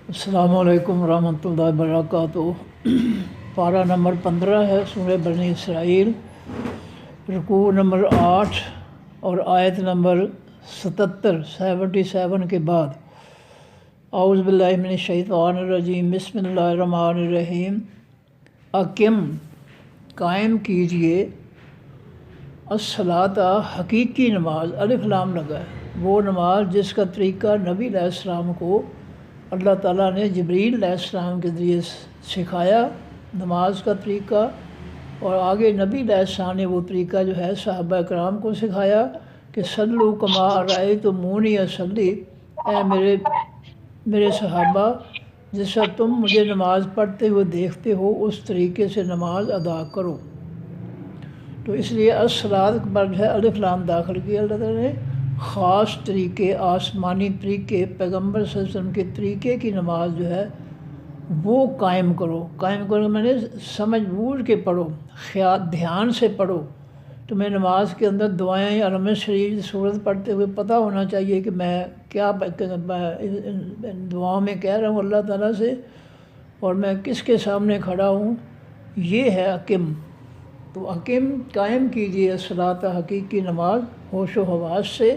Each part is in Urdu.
السلام علیکم ورحمۃ اللہ وبرکاتہ۔ پارہ نمبر 15 ہے سورہ بنی اسرائیل، رکوع نمبر 8 اور آیت نمبر 77 کے بعد۔ اعوذ باللہ من الشیطان الرجیم، بسم اللہ الرحمن الرحیم۔ اقم، قائم کیجئے، الصلاۃ، حقیقی نماز، الف لام لگا ہے، وہ نماز جس کا طریقہ نبی علیہ السلام کو اللہ تعالیٰ نے جبریل علیہ السلام کے ذریعے سکھایا، نماز کا طریقہ، اور آگے نبی علیہ السلام نے وہ طریقہ جو ہے صحابہ کرام کو سکھایا کہ صلو کما رأیتمونی اصلی، اے میرے صحابہ، جس سے تم مجھے نماز پڑھتے ہوئے دیکھتے ہو اس طریقے سے نماز ادا کرو۔ تو اس لیے الصلاۃ پر جو ہے الف لام داخل کیا اللہ تعالیٰ نے، خاص طریقے، آسمانی طریقے، پیغمبر صلی اللہ علیہ وسلم کے طریقے کی نماز جو ہے وہ قائم کرو۔ قائم کرو میں نے سمجھ بوجھ کے پڑھو، خیال دھیان سے پڑھو۔ تمہیں نماز کے اندر دعائیں علم شریف صورت پڑھتے ہوئے پتہ ہونا چاہیے کہ میں کیا دعاؤں میں کہہ رہا ہوں اللہ تعالیٰ سے، اور میں کس کے سامنے کھڑا ہوں۔ یہ ہے اقم۔ تو اقم، قائم کیجئے الصلاۃ، حقیقی نماز، ہوش و حواس سے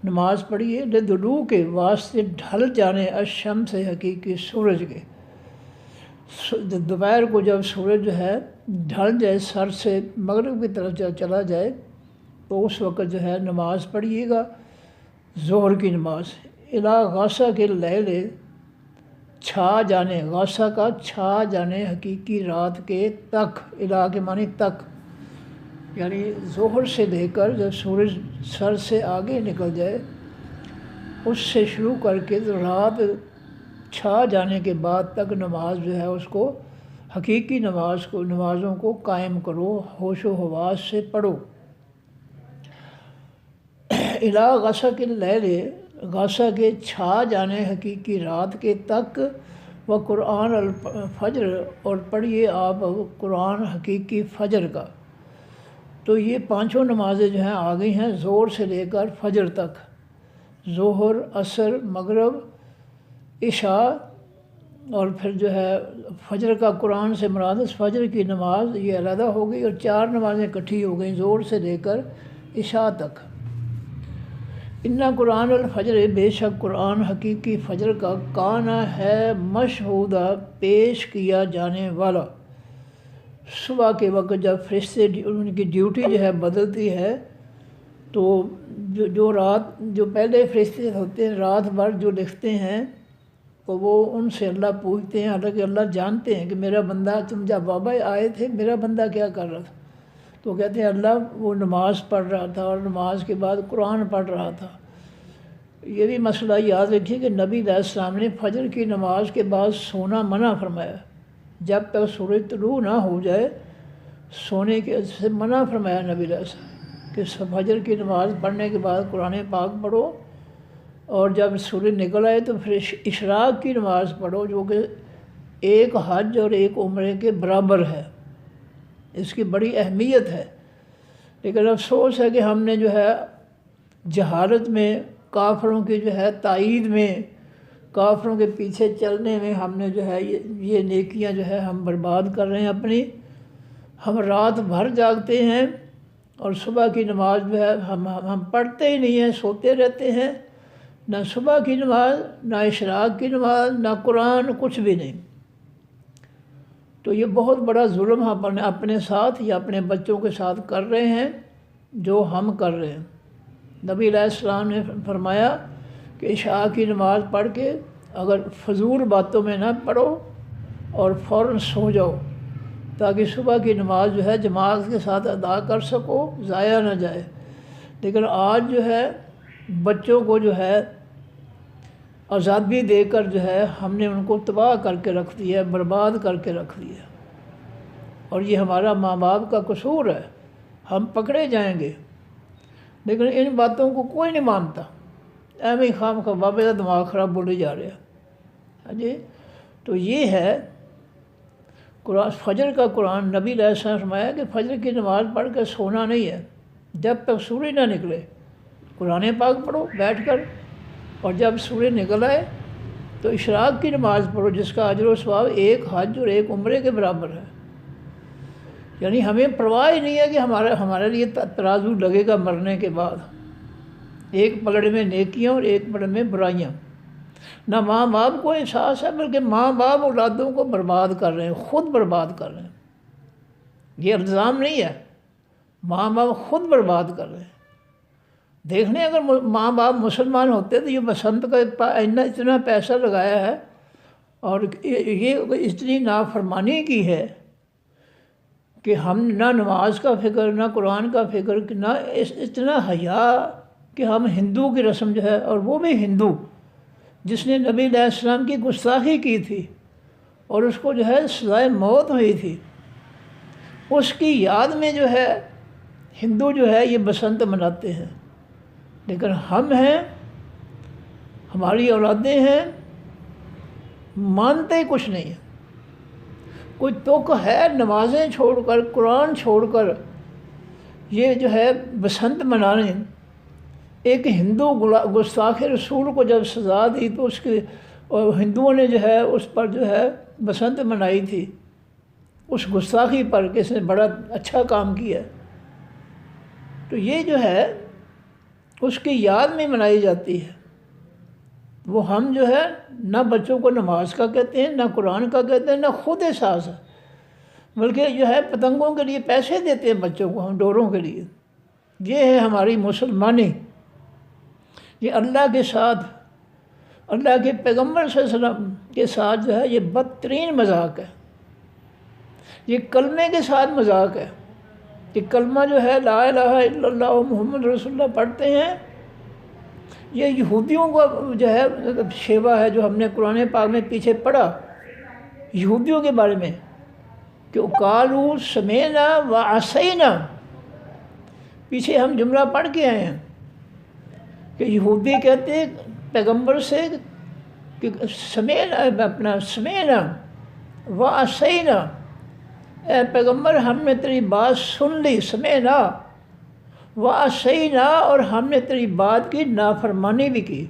نماز پڑھیے، لدلوک کے واسطے ڈھل جانے الشمس سے، حقیقی سورج کے۔ دوپہر کو جب سورج جو ہے ڈھل جائے، سر سے مغرب کی طرف چلا جائے، تو اس وقت جو ہے نماز پڑھیے گا، ظہر کی نماز۔ الی غاسہ کے لیل، چھا جانے، غاسہ کا چھا جانے، حقیقی رات کے تک، الی کے معنی تک، یعنی ظہر سے لے کر جب سورج سر سے آگے نکل جائے اس سے شروع کر کے رات چھا جانے کے بعد تک نماز جو ہے اس کو، حقیقی نمازوں کو قائم کرو، ہوش و حواس سے پڑھو۔ الی غاسہ کے لیل، غاسہ کے چھا جانے حقیقی رات کے تک، و قرآن الفجر، اور پڑھیے آپ قرآن حقیقی فجر کا۔ تو یہ پانچوں نمازیں جو ہیں آ گئی ہیں زور سے لے کر فجر تک، ظہر، عصر، مغرب، عشاء، اور پھر جو ہے فجر کا قرآن سے مراد فجر کی نماز یہ علیحدہ ہو گئی، اور چار نمازیں اکٹھی ہو گئیں زور سے لے کر عشاء تک۔ اِنَّ قرآن الفجر، بے شک قرآن حقیقی فجر کا، کانا ہے مشہودہ، پیش کیا جانے والا۔ صبح کے وقت جب فرشتے ان کی ڈیوٹی جو ہے بدلتی ہے، تو جو پہلے فرشتے ہوتے ہیں رات بھر جو لکھتے ہیں، تو وہ ان سے اللہ پوچھتے ہیں، حالانکہ اللہ جانتے ہیں کہ میرا بندہ، تم جب بابا آئے تھے میرا بندہ کیا کر رہا تھا، تو کہتے ہیں اللہ وہ نماز پڑھ رہا تھا، اور نماز کے بعد قرآن پڑھ رہا تھا۔ یہ بھی مسئلہ یاد رکھیے کہ نبی علیہ السلام نے فجر کی نماز کے بعد سونا منع فرمایا، جب تک سورج طلوع نہ ہو جائے سونے کے سے منع فرمایا نبی علیہ السلام کہ فجر کی نماز پڑھنے کے بعد قرآن پاک پڑھو، اور جب سورج نکل آئے تو پھر اشراق کی نماز پڑھو، جو کہ ایک حج اور ایک عمرے کے برابر ہے، اس کی بڑی اہمیت ہے۔ لیکن افسوس ہے کہ ہم نے جو ہے جہالت میں، کافروں کی جو ہے تائید میں، کافروں کے پیچھے چلنے میں، ہم نے جو ہے یہ نیکیاں جو ہے ہم برباد کر رہے ہیں اپنی۔ ہم رات بھر جاگتے ہیں اور صبح کی نماز جو ہے ہم پڑھتے ہی نہیں ہیں، سوتے رہتے ہیں، نہ صبح کی نماز، نہ اشراق کی نماز، نہ قرآن، کچھ بھی نہیں۔ تو یہ بہت بڑا ظلم ہم اپنے ساتھ یا اپنے بچوں کے ساتھ کر رہے ہیں، جو ہم کر رہے ہیں۔ نبی علیہ السلام نے فرمایا کہ عشاء کی نماز پڑھ کے اگر فضول باتوں میں نہ پڑھو اور فوراً سو جاؤ، تاکہ صبح کی نماز جو ہے جماعت کے ساتھ ادا کر سکو، ضائع نہ جائے۔ لیکن آج جو ہے بچوں کو جو ہے آزادی دے کر جو ہے ہم نے ان کو تباہ کر کے رکھ دیا ہے، برباد کر کے رکھ دیا، اور یہ ہمارا ماں باپ کا قصور ہے۔ ہم پکڑے جائیں گے، لیکن ان باتوں کو کوئی نہیں مانتا، ایویں خام خواہ بابے کا دماغ خراب بولے جا رہے ہیں۔ ہاں جی، تو یہ ہے قرآن فجر کا قرآن۔ نبی علیہ السلام نے فرمایا کہ فجر کی نماز پڑھ کے سونا نہیں ہے، جب تک سورج نہ نکلے قرآن پاک پڑھو بیٹھ کر، اور جب سورج نکل آئے تو اشراق کی نماز پڑھو جس کا اجر و ثواب ایک حج اور ایک عمرے کے برابر ہے۔ یعنی ہمیں پرواہ ہی نہیں ہے کہ ہمارے لیے ترازو لگے گا مرنے کے بعد، ایک پلڑے میں نیکیاں اور ایک پلڑے میں برائیاں۔ نہ ماں باپ کو احساس ہے، بلکہ ماں باپ اولادوں کو برباد کر رہے ہیں، خود برباد کر رہے ہیں۔ یہ الزام نہیں ہے، ماں باپ خود برباد کر رہے ہیں۔ دیکھنے اگر ماں باپ مسلمان ہوتے تو یہ بسنت کا اتنا پیسہ لگایا ہے اور یہ اتنی نافرمانی کی ہے کہ ہم نہ نماز کا فکر، نہ قرآن کا فکر، نہ اتنا حیا کہ ہم ہندو کی رسم جو ہے، اور وہ بھی ہندو جس نے نبی علیہ السلام کی گستاخی کی تھی اور اس کو جو ہے سزائے موت ہوئی تھی، اس کی یاد میں جو ہے ہندو جو ہے یہ بسنت مناتے ہیں۔ لیکن ہم ہیں، ہماری اولادیں ہیں، مانتے ہی کچھ نہیں ہیں۔ کوئی توق ہے نمازیں چھوڑ کر، قرآن چھوڑ کر یہ جو ہے بسنت منانے۔ ایک ہندو گستاخ رسول کو جب سزا دی تو اس کے ہندوؤں نے جو ہے اس پر جو ہے بسنت منائی تھی، اس گستاخی پر کہ اس نے بڑا اچھا کام کیا۔ تو یہ جو ہے اس کی یاد میں منائی جاتی ہے۔ وہ ہم جو ہے نہ بچوں کو نماز کا کہتے ہیں، نہ قرآن کا کہتے ہیں، نہ خود احساس ہے، بلکہ جو ہے پتنگوں کے لیے پیسے دیتے ہیں بچوں کو، ہم ڈوروں کے لیے۔ یہ ہے ہماری مسلمانی۔ یہ اللہ کے ساتھ، اللہ کے پیغمبر صلی اللہ علیہ وسلم کے ساتھ جو ہے یہ بدترین مذاق ہے۔ یہ کلمے کے ساتھ مذاق ہے کہ کلمہ جو ہے لا الہ الا اللہ محمد رسول اللہ پڑھتے ہیں، یہ یہودیوں کا جو ہے شیوا ہے جو ہم نے قرآن پاک میں پیچھے پڑھا یہودیوں کے بارے میں کہ قالوا سمعنا وعصینا، پیچھے ہم جملہ پڑھ کے آئے ہیں کہ یہودی کہتے ہیں پیغمبر سے کہ سمعنا وعصینا، اے پیغمبر ہم نے تیری بات سن لی، سمعنا وعصینا، اور ہم نے تیری بات کی نافرمانی بھی کی۔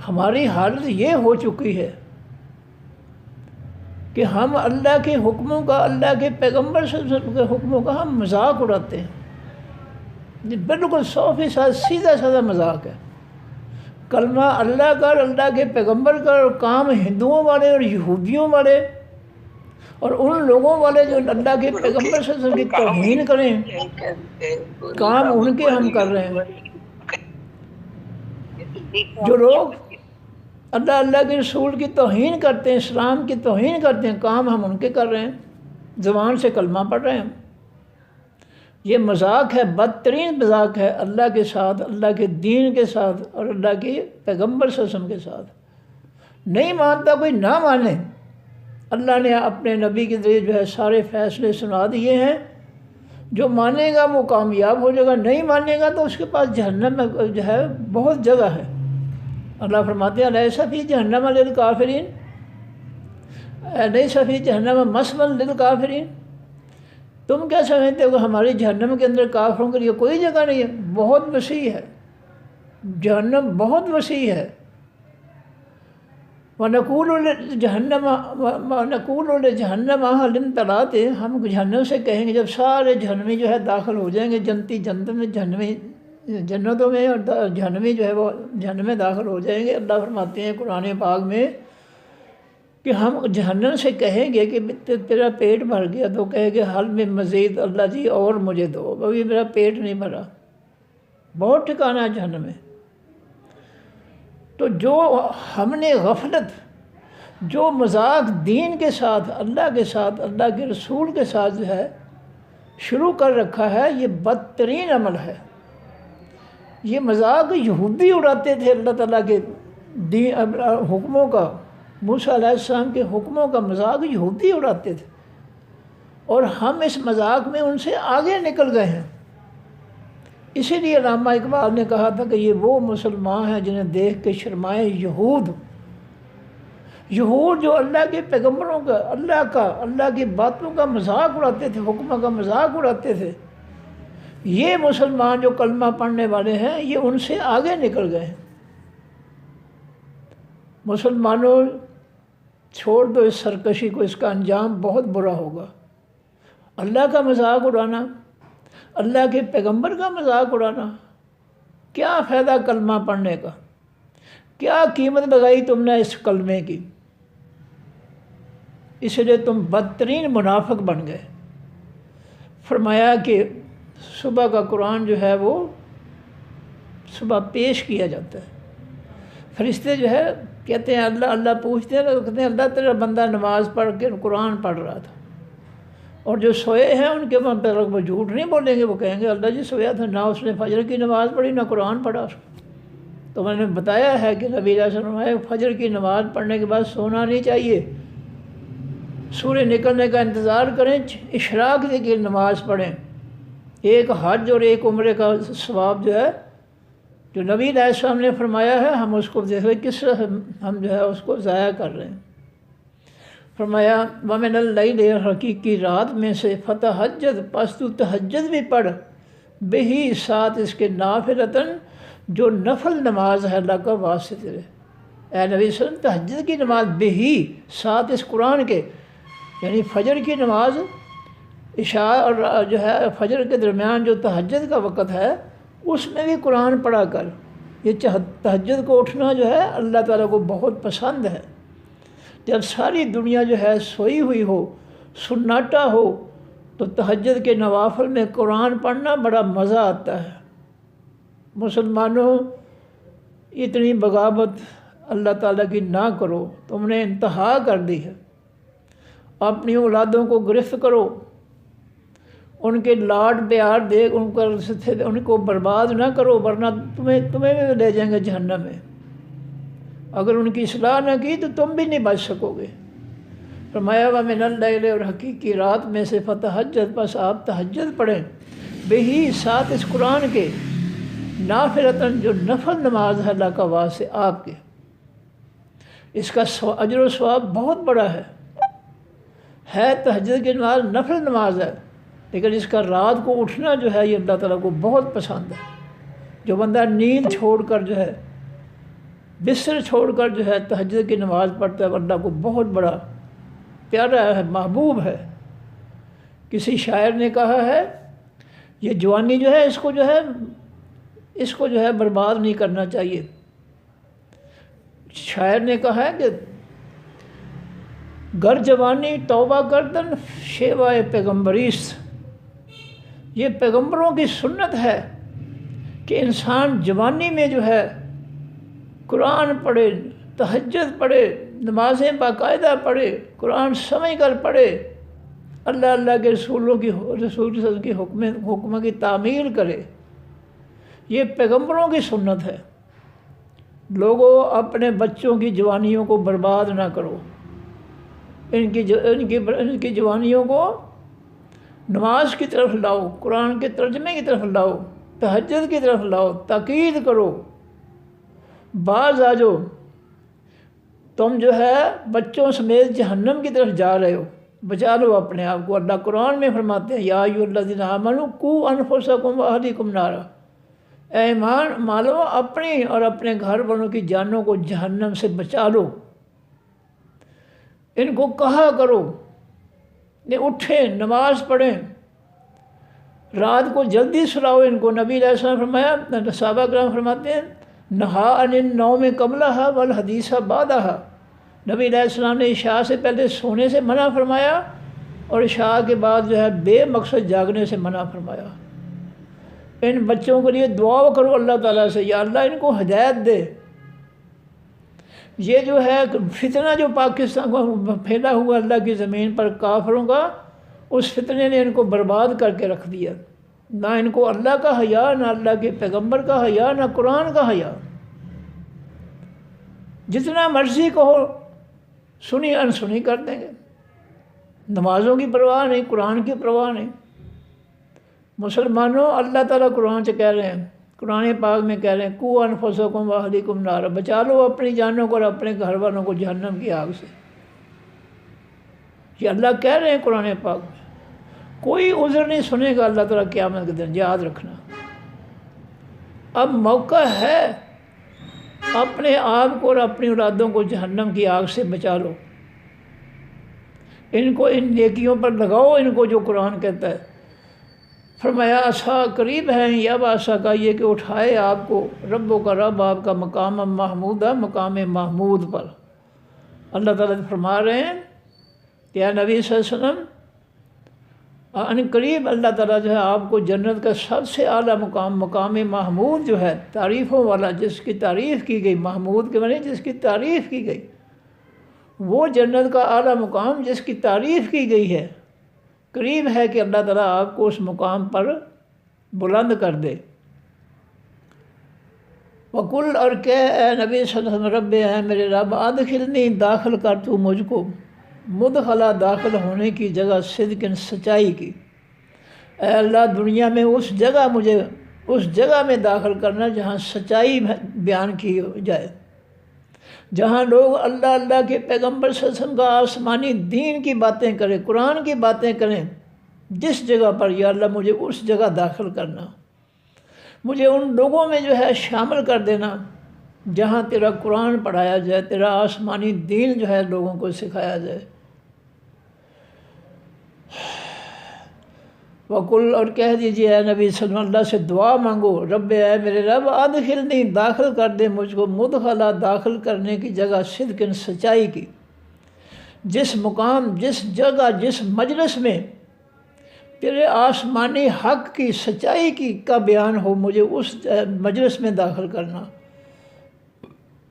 ہماری حالت یہ ہو چکی ہے کہ ہم اللہ کے حکموں کا، اللہ کے پیغمبر صلی اللہ علیہ وسلم کے حکموں کا ہم مذاق اڑاتے ہیں۔ یہ بالکل 100% سیدھا سادہ مذاق ہے۔ کلمہ اللہ کا اور اللہ کے پیغمبر کا، اور کام ہندوؤں والے اور یہودیوں والے اور ان لوگوں والے جو اللہ کے پیغمبر صلی اللہ علیہ وسلم کی توہین کریں، کام ان کے ہم کر رہے ہیں۔ جو لوگ اللہ کے رسول کی توہین کرتے ہیں، اسلام کی توہین کرتے ہیں، کام ہم ان کے کر رہے ہیں، زبان سے کلمہ پڑھ رہے ہیں۔ یہ مذاق ہے، بدترین مذاق ہے اللہ کے ساتھ، اللہ کے دین کے ساتھ اور اللہ کے پیغمبر صلی اللہ علیہ وسلم کے ساتھ۔ نہیں مانتا کوئی نہ مانے، اللہ نے اپنے نبی کے ذریعے جو ہے سارے فیصلے سنا دیے ہیں۔ جو مانے گا وہ کامیاب ہو جائے گا، نہیں مانے گا تو اس کے پاس جہنم میں جو ہے بہت جگہ ہے۔ اللہ فرماتے ہیں لیس فی جہنم للکافرین، لیس فی جہنم مثوی للکافرین۔ تم کیا سمجھتے ہو کہ ہماری جہنم کے اندر کافروں کے لیے کوئی جگہ نہیں ہے؟ بہت وسیع ہے، جہنم بہت وسیع ہے۔ وَنَقُولُ لِجَهَنَّمَ هَلِ امْتَلَأْتِ، ہم جہنم سے کہیں گے جب سارے جہنمی جو ہے داخل ہو جائیں گے، جنتی جنت میں، جہنمی جنتوں میں، اور جہنمی جو ہے وہ جہنم میں داخل ہو جائیں گے۔ اللہ فرماتے ہیں قرآن پاک میں کہ ہم جہنم سے کہیں گے کہ تیرا پیٹ بھر گیا، تو کہے گے حل میں مزید، اللہ جی اور مجھے دو، ابھی میرا پیٹ نہیں بھرا۔ بہت ٹھکانہ ہے جہنم میں۔ تو جو ہم نے غفلت، جو مذاق دین کے ساتھ، اللہ کے ساتھ، اللہ کے رسول کے ساتھ جو ہے شروع کر رکھا ہے، یہ بدترین عمل ہے۔ یہ مذاق یہودی اڑاتے تھے اللہ تعالیٰ کے حکموں کا، موسیٰ علیہ السلام کے حکموں کا مذاق یہودی اڑاتے تھے، اور ہم اس مذاق میں ان سے آگے نکل گئے ہیں۔ اسی لیے علامہ اقبال نے کہا تھا کہ یہ وہ مسلمان ہیں جنہیں دیکھ کے شرمائے یہود۔ یہود جو اللہ کے پیغمبروں کا، اللہ کی باتوں کا مذاق اڑاتے تھے، حکموں کا مذاق اڑاتے تھے، یہ مسلمان جو کلمہ پڑھنے والے ہیں یہ ان سے آگے نکل گئے ہیں۔ مسلمانوں چھوڑ دو اس سرکشی کو، اس کا انجام بہت برا ہوگا۔ اللہ کا مذاق اڑانا، اللہ کے پیغمبر کا مذاق اڑانا، کیا فائدہ کلمہ پڑھنے کا؟ کیا قیمت لگائی تم نے اس کلمے کی؟ اس لیے تم بدترین منافق بن گئے۔ فرمایا کہ صبح کا قرآن جو ہے وہ صبح پیش کیا جاتا ہے، فرشتے جو ہے کہتے ہیں اللہ اللہ پوچھتے ہیں، کہتے ہیں اللہ تیرا بندہ نماز پڑھ کے قرآن پڑھ رہا تھا، اور جو سوئے ہیں ان کے متعلق وہ جھوٹ نہیں بولیں گے، وہ کہیں گے اللہ جی سویا تھا، نہ اس نے فجر کی نماز پڑھی نہ قرآن پڑھا۔ تو میں نے بتایا ہے کہ نبی علیہ السلام نے فجر کی نماز پڑھنے کے بعد سونا نہیں چاہیے، سورج نکلنے کا انتظار کریں، اشراق کی نماز پڑھیں۔ ایک حج اور ایک عمرے کا ثواب جو ہے جو نبی علیہ السلام نے فرمایا ہے، ہم اس کو دیکھیں کس طرح ہم جو ہے اس کو ضائع کر رہے ہیں۔ فرمایا وَمِنَ اللَّيْلِ، حقیقی رات میں سے فَتَہَجَّد، پس تو تہجد بھی پڑھ، بہی ساتھ اس کے نافلۃً، جو نفل نماز ہے اللہ کا واسطے۔ اے نبی صلی اللہ علیہ وسلم تہجد کی نماز بہی ساتھ اس قرآن کے، یعنی فجر کی نماز، عشاء اور جو ہے فجر کے درمیان جو تہجد کا وقت ہے اس میں بھی قرآن پڑھا کر۔ یہ تہجد کو اٹھنا جو ہے اللہ تعالیٰ کو بہت پسند ہے۔ جب ساری دنیا جو ہے سوئی ہوئی ہو، سناٹا ہو، تو تہجد کے نوافل میں قرآن پڑھنا بڑا مزہ آتا ہے۔ مسلمانوں اتنی بغاوت اللہ تعالیٰ کی نہ کرو، تم نے انتہا کر دی ہے۔ اپنی اولادوں کو گرفت کرو، ان کے لاڈ پیار دے، ان کو برباد نہ کرو، ورنہ تمہیں بھی لے جائیں گے جہنم میں۔ اگر ان کی اصلاح نہ کی تو تم بھی نہیں بچ سکو گے۔ فرمایا وَمِنَ اللَّيْلِ، اور حقیقی رات میں سے فَتَہَجَّد، پس آپ تہجد پڑھیں، بہی ساتھ اس قرآن کے، نافلۃً، جو نفل نماز ہے اللہ کا واسطے آپ کے۔ اس کا اجر و ثواب بہت بڑا ہے تہجد کی نماز نفل نماز ہے، لیکن اس کا رات کو اٹھنا جو ہے یہ اللہ تعالیٰ کو بہت پسند ہے۔ جو بندہ نیند چھوڑ کر جو ہے، بستر چھوڑ کر جو ہے تہجد کی نماز پڑھتا ہے، اللہ کو بہت بڑا پیارا ہے، محبوب ہے۔ کسی شاعر نے کہا ہے یہ جوانی جو ہے اس کو جو ہے برباد نہیں کرنا چاہیے۔ شاعر نے کہا ہے کہ گر جوانی توبہ کردن شیوائے پیغمبریست، یہ پیغمبروں کی سنت ہے کہ انسان جوانی میں جو ہے قرآن پڑھے، تہجد پڑھے، نمازیں باقاعدہ پڑھے، قرآن سمجھ کر پڑھے، اللہ کے رسول کی حکم کی تعمیل کرے۔ یہ پیغمبروں کی سنت ہے۔ لوگوں اپنے بچوں کی جوانیوں کو برباد نہ کرو، ان کی جوانیوں کو نماز کی طرف لاؤ، قرآن کے ترجمے کی طرف لاؤ، تہجد کی طرف لاؤ، تاکید کرو، باز آ جاؤ۔ تم جو ہے بچوں سمیت جہنم کی طرف جا رہے ہو، بچا لو اپنے آپ کو۔ اللہ قرآن میں فرماتے ہیں یا ایھا الذین آمنوا قوا انفسکم واہلیکم نارا، اے ایمان والو اپنی اور اپنے گھر والوں کی جانوں کو جہنم سے بچا لو۔ ان کو کہا کرو یہ اٹھیں، نماز پڑھیں، رات کو جلدی سلاؤ ان کو۔ نبی علیہ السلام فرمایا، صحابہ کرام فرماتے ہیں نہا عن النوم قبلہا والحدیث بعدہا، نبی علیہ السلام نے عشاء سے پہلے سونے سے منع فرمایا اور عشاء کے بعد جو ہے بے مقصد جاگنے سے منع فرمایا۔ ان بچوں کے لیے دعا کرو اللہ تعالیٰ سے، یا اللہ ان کو ہدایت دے۔ یہ جو ہے فتنہ جو پاکستان کو پھیلا ہوا اللہ کی زمین پر کافروں کا، اس فتنے نے ان کو برباد کر کے رکھ دیا۔ نہ ان کو اللہ کا حیا، نہ اللہ کے پیغمبر کا حیا، نہ قرآن کا حیا۔ جتنا مرضی کہو سنی انسنی کر دیں گے، نمازوں کی پرواہ نہیں، قرآن کی پرواہ نہیں۔ مسلمانوں اللہ تعالیٰ قرآن سے کہہ رہے ہیں، قرآن پاک میں کہہ رہے ہیں قوا انفسکم واہلیکم نارا، بچا لو اپنی جانوں کو اور اپنے گھر والوں کو جہنم کی آگ سے۔ یہ اللہ کہہ رہے ہیں قرآن پاک میں۔ کوئی عذر نہیں سنے گا اللہ تعالیٰ قیامت کے دن، یاد رکھنا۔ اب موقع ہے اپنے آپ کو اور اپنی اولادوں کو جہنم کی آگ سے بچا لو، ان کو ان نیکیوں پر لگاؤ، ان کو جو قرآن کہتا ہے۔ فرمایا عصا قریب ہے یا عصا کا، یہ کہ اٹھائے آپ کو ربوں کا رب آپ کا مقام محمودہ، مقام محمود پر۔ اللہ تعالیٰ فرما رہے ہیں کہ اے نبی صلی اللہ علیہ وسلم، ان قریب اللہ تعالیٰ جو ہے آپ کو جنت کا سب سے اعلیٰ مقام، مقام محمود جو ہے تعریفوں والا، جس کی تعریف کی گئی، محمود کے معنی جس کی تعریف کی گئی، وہ جنت کا اعلیٰ مقام جس کی تعریف کی گئی ہے، قریب ہے کہ اللہ تعالیٰ آپ کو اس مقام پر بلند کر دے۔ وَقُلْ اور کہہ اے نبی صلی اللہ علیہ وسلم، رب ہے میرے رب، ادخلنی داخل کر تو مجھ کو، مدخلہ داخل ہونے کی جگہ، صدق سچائی کی۔ اے اللہ دنیا میں اس جگہ مجھے اس جگہ میں داخل کرنا جہاں سچائی بیان کی جائے، جہاں لوگ اللہ اللہ کے پیغمبر صلی اللہ علیہ وسلم کا آسمانی دین کی باتیں کریں، قرآن کی باتیں کریں، جس جگہ پر یا اللہ مجھے اس جگہ داخل کرنا، مجھے ان لوگوں میں جو ہے شامل کر دینا جہاں تیرا قرآن پڑھایا جائے، تیرا آسمانی دین جو ہے لوگوں کو سکھایا جائے۔ وَقُلْ اور کہہ دیجیے اے نبی صلی اللہ علیہ وسلم، اللہ سے دعا مانگو، رب اے میرے رب، ادخلنی داخل کر دے مجھ کو، مدخلہ داخل کرنے کی جگہ، صدق سچائی کی، جس مقام، جس جگہ، جس مجلس میں تیرے آسمانی حق کی، سچائی کی کا بیان ہو، مجھے اس مجلس میں داخل کرنا۔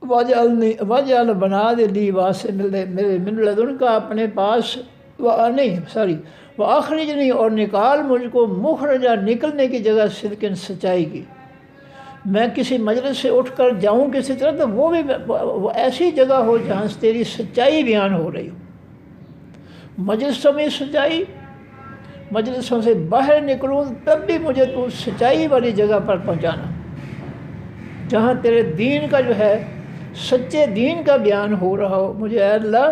وَجْعَلْ بنا دے لی واسے میرے من لدن کا، اپنے پاس، وَأَخْرِجْنِی اور نکال مجھ کو، مخرجہ نکلنے کی جگہ، صدق سچائی کی۔ میں کسی مجلس سے اٹھ کر جاؤں کسی طرح، تو وہ ایسی جگہ ہو جہاں سے تیری سچائی بیان ہو رہی ہو۔ مجلسوں میں سچائی، مجلسوں سے باہر نکلوں تب بھی مجھے تو سچائی والی جگہ پر پہنچانا، جہاں تیرے دین کا جو ہے، سچے دین کا بیان ہو رہا ہو۔ مجھے اے اللہ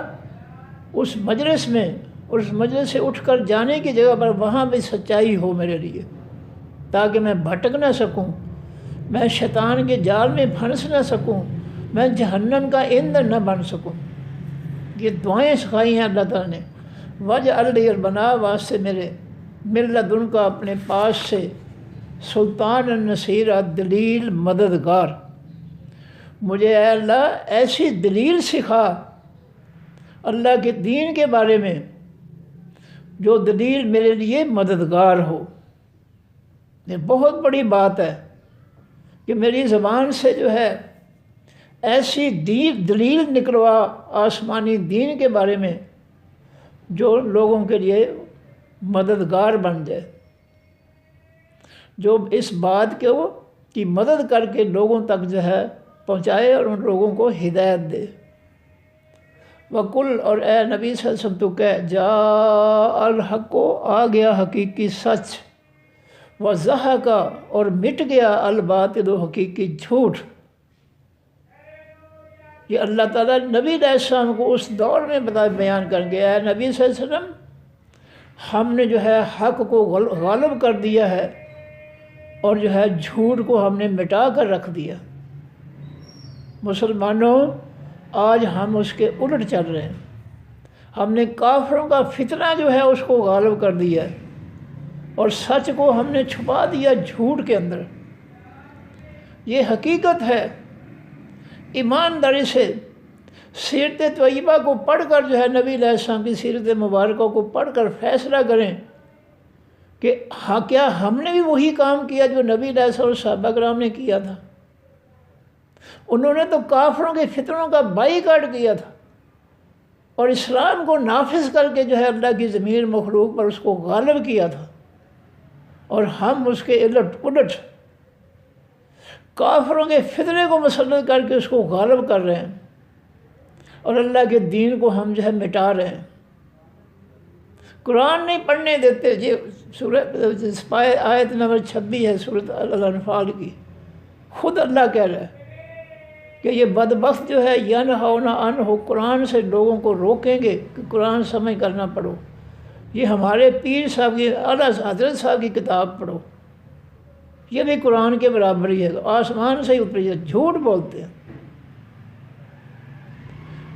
اس مجلس میں، اس مجلس سے اٹھ کر جانے کی جگہ پر وہاں بھی سچائی ہو میرے لیے، تاکہ میں بھٹک نہ سکوں، میں شیطان کے جال میں پھنس نہ سکوں، میں جہنم کا ایندھن نہ بن سکوں۔ یہ دعائیں سکھائی ہیں اللہ تعالیٰ نے۔ وَجْعَلْ لِی اور بنا واسطے میرے، من لدن کا اپنے پاس سے، سلطان النصیر دلیل مددگار، مجھے اے اللہ ایسی دلیل سکھا اللہ کے دین کے بارے میں جو دلیل میرے لیے مددگار ہو۔ یہ بہت بڑی بات ہے کہ میری زبان سے جو ہے ایسی دلیل نکلوا آسمانی دین کے بارے میں جو لوگوں کے لیے مددگار بن جائے، جو اس بات کی مدد کر کے لوگوں تک جو ہے پہنچائے اور ان لوگوں کو ہدایت دے۔ وَقُلْ اور اے نبی صلی اللہ علیہ وسلم تو کہہ، جاء الحق آ گیا حقیقی سچ، وَزَهَقَ اور مٹ گیا الباطل حقیقی جھوٹ۔ یہ اللہ تعالیٰ نبی علیہ السلام کو اس دور میں بیان کر گیا، اے نبی صلی اللہ علیہ وسلم ہم نے جو ہے حق کو غالب کر دیا ہے اور جو ہے جھوٹ کو ہم نے مٹا کر رکھ دیا۔ مسلمانوں آج ہم اس کے الٹ چل رہے ہیں، ہم نے کافروں کا فتنہ جو ہے اس کو غالب کر دیا ہے اور سچ کو ہم نے چھپا دیا جھوٹ کے اندر۔ یہ حقیقت ہے۔ ایمانداری سے سیرت طیبہ کو پڑھ کر جو ہے نبی علیہ السلام کی سیرت مبارکہ کو پڑھ کر فیصلہ کریں کہ ہاں کیا ہم نے بھی وہی کام کیا جو نبی علیہ السلام اور صحابہ کرام نے کیا تھا۔ انہوں نے تو کافروں کے فتنوں کا بائیکاٹ کیا تھا اور اسلام کو نافذ کر کے جو ہے اللہ کی زمین مخلوق پر اس کو غالب کیا تھا، اور ہم اس کے الٹ کافروں کے فتنے کو مسلط کر کے اس کو غالب کر رہے ہیں اور اللہ کے دین کو ہم جو ہے مٹا رہے ہیں۔ قرآن نہیں پڑھنے دیتے۔ یہ سورۃ آیت نمبر 26 ہے سورۃ الانفال کی، خود اللہ کہہ رہا ہے کہ یہ بدبخت جو ہے ینہون عنہ، قرآن سے لوگوں کو روکیں گے کہ قرآن سمجھ کرنا پڑھو، یہ ہمارے پیر صاحب کی، اعلیٰ حضرت صاحب کی کتاب پڑھو، یہ بھی قرآن کے برابر ہی ہے، آسمان سے ہی اتری ہے، جھوٹ بولتے ہیں۔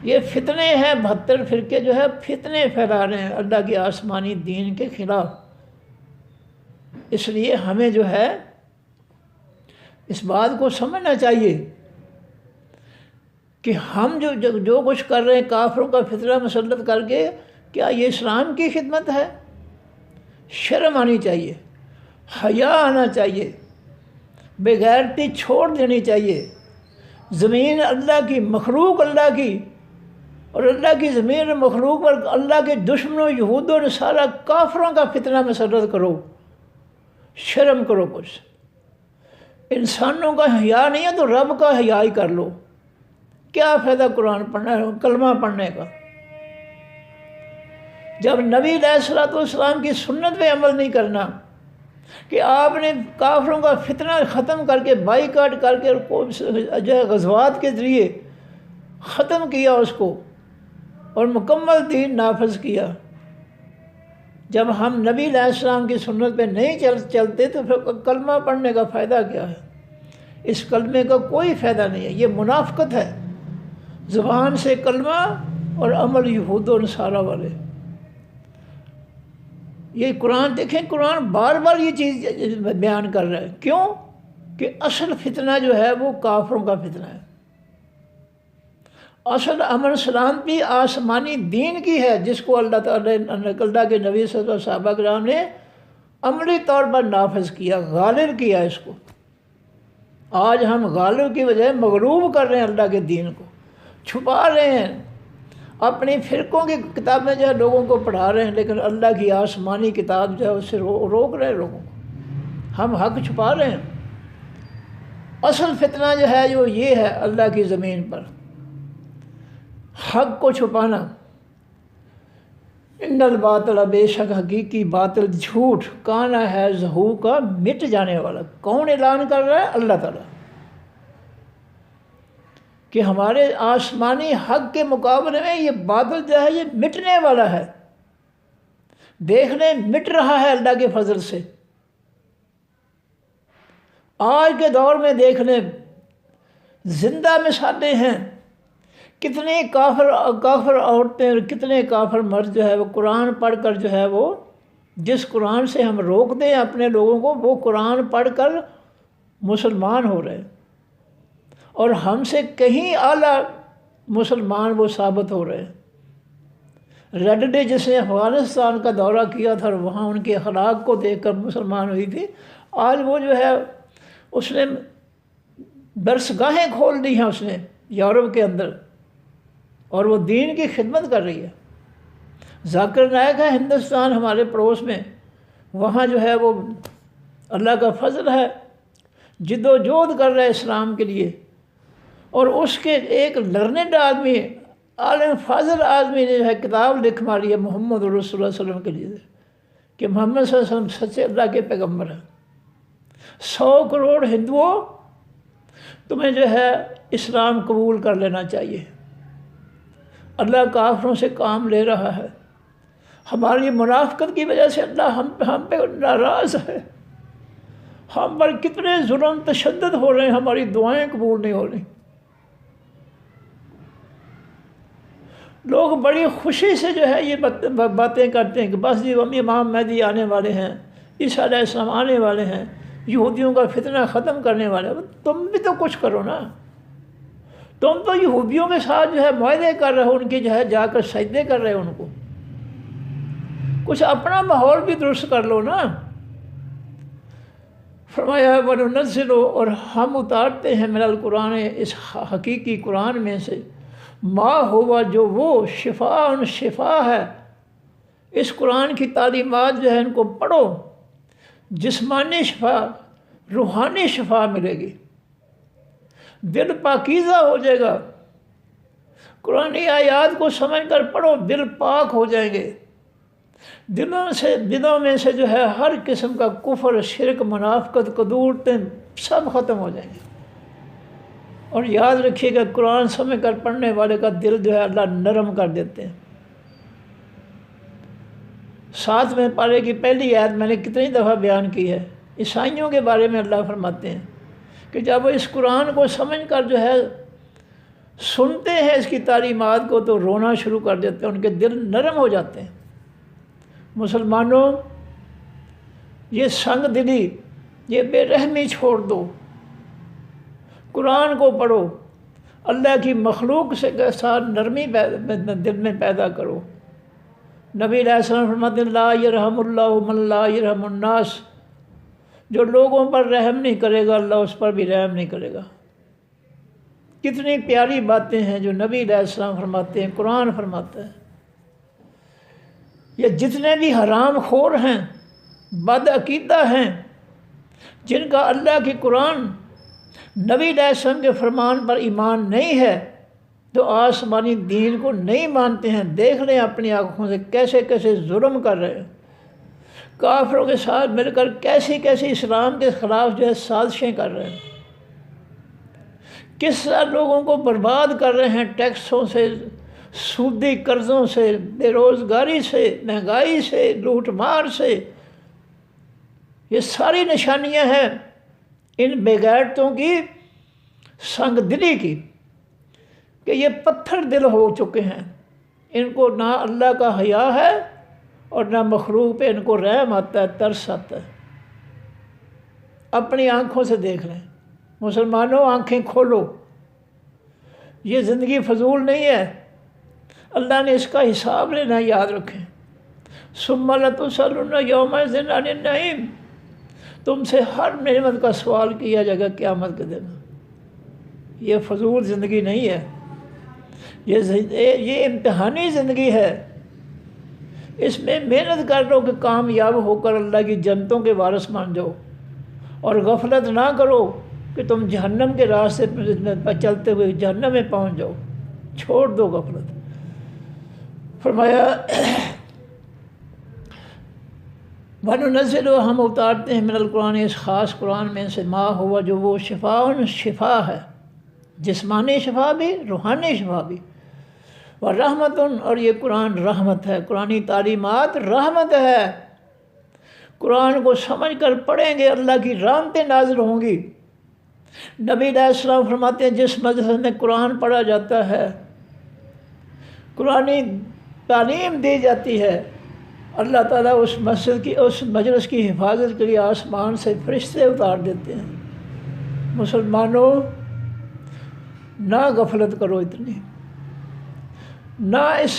یہ فتنے ہیں، 72 فرقے جو ہے فتنے پھیلا رہے ہیں اللہ کی آسمانی دین کے خلاف۔ اس لیے ہمیں جو ہے اس بات کو سمجھنا چاہیے کہ ہم جو کچھ کر رہے ہیں کافروں کا فتنہ مسلط کر کے، کیا یہ اسلام کی خدمت ہے؟ شرم آنی چاہیے، حیا آنا چاہیے، بے غیرتی چھوڑ دینی چاہیے۔ زمین اللہ کی، مخلوق اللہ کی، اور اللہ کی زمین اور مخلوق پر اللہ کے دشمنوں یہود و نصارہ کافروں کا فتنہ مسلط کرو، شرم کرو کچھ۔ انسانوں کا حیا نہیں ہے تو رب کا حیا ہی کر لو۔ کیا فائدہ قرآن پڑھنا ہے، کلمہ پڑھنے کا، جب نبی علیہ الصلوۃ والسلام کی سنت پہ عمل نہیں کرنا کہ آپ نے کافروں کا فتنہ ختم کر کے بائیکاٹ کر کے جو ہے غزوات کے ذریعے ختم کیا اس کو اور مکمل دین نافذ کیا۔ جب ہم نبی علیہ السلام کی سنت پہ نہیں چلتے تو پھر کلمہ پڑھنے کا فائدہ کیا ہے؟ اس کلمے کا کوئی فائدہ نہیں ہے، یہ منافقت ہے۔ زبان سے کلمہ اور عمل یہود و نصارہ والے۔ یہ قرآن دیکھیں، قرآن بار بار یہ چیز بیان کر رہا ہے۔ کیوں؟ کہ اصل فتنہ جو ہے وہ کافروں کا فتنہ ہے۔ اصل امن سلامتی آسمانی دین کی ہے، جس کو اللہ تعالیٰ اللہ کے نبی صلی اللہ علیہ وسلم صحابہ کرام نے عملی طور پر نافذ کیا، غالب کیا اس کو۔ آج ہم غالب کی بجائے مغلوب کر رہے ہیں اللہ کے دین کو، چھپا رہے ہیں، اپنی فرقوں کی کتابیں جو ہے لوگوں کو پڑھا رہے ہیں، لیکن اللہ کی آسمانی کتاب جو ہے اس سے روک رہے ہیں لوگوں کو۔ ہم حق چھپا رہے ہیں۔ اصل فتنہ جو ہے جو یہ ہے اللہ کی زمین پر، حق کو چھپانا۔ ان الباطل، بے شک حقیقی باطل، جھوٹ، کانا ہے زہوقا، مٹ جانے والا۔ کون اعلان کر رہا ہے؟ اللہ تعالیٰ، کہ ہمارے آسمانی حق کے مقابلے میں یہ باطل جو ہے یہ مٹنے والا ہے۔ دیکھ لیں، مٹ رہا ہے اللہ کے فضل سے۔ آج کے دور میں دیکھ لیں، زندہ مثالیں ہیں، کتنے کافر عورتیں اور کتنے کافر مرد جو ہے وہ قرآن پڑھ کر جو ہے وہ، جس قرآن سے ہم روک دیں اپنے لوگوں کو، وہ قرآن پڑھ کر مسلمان ہو رہے ہیں، اور ہم سے کہیں اعلیٰ مسلمان وہ ثابت ہو رہے ہیں۔ ریڈ ڈے جس نے افغانستان کا دورہ کیا تھا اور وہاں ان کے اخلاق کو دیکھ کر مسلمان ہوئی تھی، آج وہ جو ہے اس نے درسگاہیں کھول دی ہیں اس نے یورپ کے اندر، اور وہ دین کی خدمت کر رہی ہے۔ ذاکر نائک ہے ہندوستان ہمارے پڑوس میں، وہاں جو ہے وہ اللہ کا فضل ہے، جد و جہد کر رہا ہے اسلام کے لیے، اور اس کے ایک لرنڈ آدمی، عالم فاضل آدمی نے جو ہے کتاب لکھ ماری ہے محمد رسول اللہ صلی اللہ علیہ وسلم کے لیے، کہ محمد صلی اللہ علیہ وسلم سچے اللہ کے پیغمبر ہیں۔ 100 کروڑ ہندوؤں، تمہیں جو ہے اسلام قبول کر لینا چاہیے۔ اللہ کافروں سے کام لے رہا ہے، ہماری منافقت کی وجہ سے اللہ ہم پہ ناراض ہے، ہم پر کتنے ظلم تشدد ہو رہے ہیں، ہماری دعائیں قبول نہیں ہو رہی۔ لوگ بڑی خوشی سے جو ہے یہ باتیں کرتے ہیں کہ بس جی امام مہدی آنے والے ہیں، عیسیٰ علیہ السلام آنے والے ہیں، یہودیوں کا فتنہ ختم کرنے والے ہیں۔ تم بھی تو کچھ کرو نا، تم تو یہودیوں کے ساتھ جو ہے معاہدے کر رہے ہو، ان کے جو ہے جا کر سجدے کر رہے ہو ان کو، کچھ اپنا ماحول بھی درست کر لو نا۔ فرمایا وَنُنَزِّلُ، اور ہم اتارتے ہیں من القرآن، اس حقیقی قرآن میں سے، ما ہوا، جو وہ شفاء شفا ہے۔ اس قرآن کی تعلیمات جو ہے ان کو پڑھو، جسمانی شفا، روحانی شفا ملے گی، دل پاکیزہ ہو جائے گا۔ قرآنی آیات کو سمجھ کر پڑھو، دل پاک ہو جائیں گے، دلوں میں سے جو ہے ہر قسم کا کفر، شرک، منافقت، قدورتیں سب ختم ہو جائیں گے۔ اور یاد رکھیے گا، قرآن سمجھ کر پڑھنے والے کا دل جو ہے اللہ نرم کر دیتے ہیں۔ 7ویں پارے کی پہلی آیت میں نے کتنی دفعہ بیان کی ہے، عیسائیوں کے بارے میں اللہ فرماتے ہیں کہ جب وہ اس قرآن کو سمجھ کر جو ہے سنتے ہیں اس کی تعلیمات کو تو رونا شروع کر دیتے ہیں، ان کے دل نرم ہو جاتے ہیں۔ مسلمانوں، یہ سنگ دلی، یہ بے رحمی چھوڑ دو، قرآن کو پڑھو، اللہ کی مخلوق سے کے ساتھ نرمی دل میں پیدا کرو۔ نبی علیہ السلام فرماتے ہیں لا یرحم اللہ من لا یرحم الناس، جو لوگوں پر رحم نہیں کرے گا اللہ اس پر بھی رحم نہیں کرے گا۔ کتنی پیاری باتیں ہیں جو نبی علیہ السلام فرماتے ہیں، قرآن فرماتا ہے۔ یہ جتنے بھی حرام خور ہیں، بد عقیدہ ہیں، جن کا اللہ کی قرآن، نبی علیہ السلام کے فرمان پر ایمان نہیں ہے، تو آسمانی دین کو نہیں مانتے ہیں۔ دیکھ لیں اپنی آنکھوں سے کیسے کیسے ظلم کر رہے ہیں، کافروں کے ساتھ مل کر کیسی کیسی اسلام کے خلاف جو ہے سازشیں کر رہے ہیں، کس طرح لوگوں کو برباد کر رہے ہیں، ٹیکسوں سے، سودی قرضوں سے، بے روزگاری سے، مہنگائی سے، لوٹ مار سے۔ یہ ساری نشانیاں ہیں ان بے غیرتوں کی، سنگ دلی کی، کہ یہ پتھر دل ہو چکے ہیں۔ ان کو نہ اللہ کا حیا ہے اور نہ مخلوق پہ ان کو رحم آتا ہے، ترس آتا ہے۔ اپنی آنکھوں سے دیکھ لیں مسلمانوں، آنکھیں کھولو، یہ زندگی فضول نہیں ہے، اللہ نے اس کا حساب لینا، یاد رکھیں۔ ثم لتسألن یومئذ عن النعیم، تم سے ہر نعمت کا سوال کیا جائے گا قیامت کے دن۔ یہ فضول زندگی نہیں ہے، یہ امتحانی زندگی ہے۔ اس میں محنت کر لو کہ کامیاب ہو کر اللہ کی جنتوں کے وارث بن جاؤ، اور غفلت نہ کرو کہ تم جہنم کے راستے پر چلتے ہوئے جہنم میں پہنچ جاؤ۔ چھوڑ دو غفلت۔ فرمایا وَنُنَزِّلُ، ہم اتارتے ہیں من القرآن، اس خاص قرآن میں سے، ما ہوا، جو وہ شفاء، شفا ہے، جسمانی شفا بھی، روحانی شفا بھی، وَرَحْمَةٌ، اور یہ قرآن رحمت ہے، قرآنی تعلیمات رحمت ہے۔ قرآن کو سمجھ کر پڑھیں گے اللہ کی رحمتیں نازل ہوں گی۔ نبی علیہ السلام فرماتے ہیں جس مجلس میں قرآن پڑھا جاتا ہے، قرآنی تعلیم دی جاتی ہے، اللہ تعالیٰ اس مسجد کی، اس مجلس کی حفاظت کے لیے آسمان سے فرشتے اتار دیتے ہیں۔ مسلمانوں، نہ غفلت کرو اتنی، نہ اس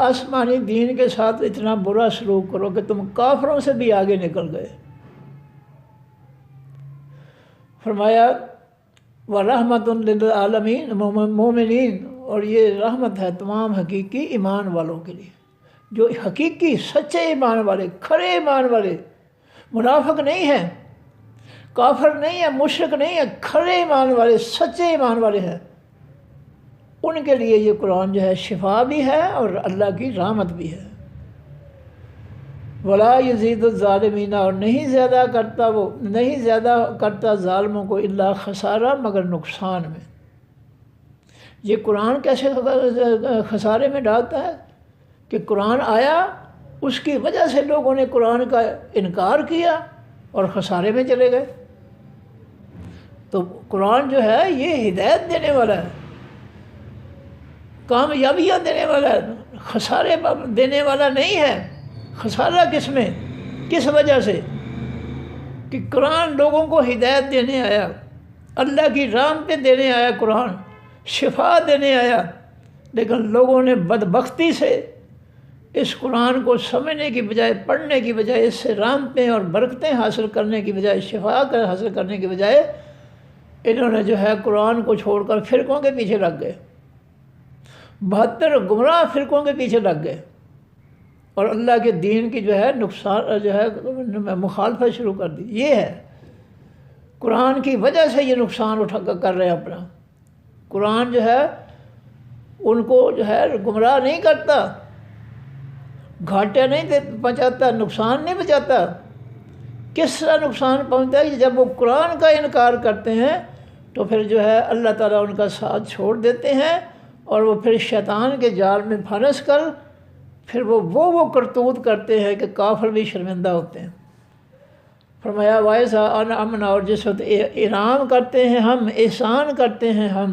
آسمانی دین کے ساتھ اتنا برا سلوک کرو کہ تم کافروں سے بھی آگے نکل گئے۔ فرمایا وَرَحْمَةٌ لِلْعَالَمِينَ، مومنین، اور یہ رحمت ہے تمام حقیقی ایمان والوں کے لیے، جو حقیقی سچے ایمان والے، کھرے ایمان والے، منافق نہیں ہیں، کافر نہیں ہے، مشرک نہیں ہے، کھرے ایمان والے، سچے ایمان والے ہیں، ان کے لیے یہ قرآن جو ہے شفا بھی ہے اور اللہ کی رحمت بھی ہے۔ وَلَا يَزِيدُ الظَّالِمِينَ، اور نہیں زیادہ کرتا ظالموں کو الا خسارہ، مگر نقصان میں۔ یہ قرآن کیسے خسارے میں ڈالتا ہے کہ قرآن آیا، اس کی وجہ سے لوگوں نے قرآن کا انکار کیا اور خسارے میں چلے گئے۔ تو قرآن جو ہے یہ ہدایت دینے والا ہے، کامیابیاں دینے والا ہے، خسارے دینے والا نہیں ہے۔ خسارہ کس میں، کس وجہ سے؟ کہ قرآن لوگوں کو ہدایت دینے آیا، اللہ کی رحمتیں دینے آیا، قرآن شفا دینے آیا، لیکن لوگوں نے بدبختی سے اس قرآن کو سمجھنے کی بجائے، پڑھنے کی بجائے، اس سے رحمتیں اور برکتیں حاصل کرنے کی بجائے، شفا حاصل کرنے کی بجائے، انہوں نے جو ہے قرآن کو چھوڑ کر فرقوں کے پیچھے لگ گئے، 72 گمراہ فرقوں کے پیچھے لگ گئے، اور اللہ کے دین کی جو ہے نقصان جو ہے مخالفت شروع کر دی۔ یہ ہے قرآن کی وجہ سے یہ نقصان کر رہے ہیں اپنا۔ قرآن جو ہے ان کو جو ہے گمراہ نہیں کرتا، گھاٹے نہیں پہنچاتا، نقصان نہیں پہنچاتا۔ کس طرح نقصان پہنچتا ہے کہ جب وہ قرآن کا انکار کرتے ہیں تو پھر جو ہے اللہ تعالیٰ ان کا ساتھ چھوڑ دیتے ہیں، اور وہ پھر شیطان کے جال میں پھنس کر پھر وہ کرتوت کرتے ہیں کہ کافر بھی شرمندہ ہوتے ہیں۔ فرمایا وَإِذَا أَنْعَمْنَا، اور جس وقت انعام کرتے ہیں ہم، احسان کرتے ہیں ہم،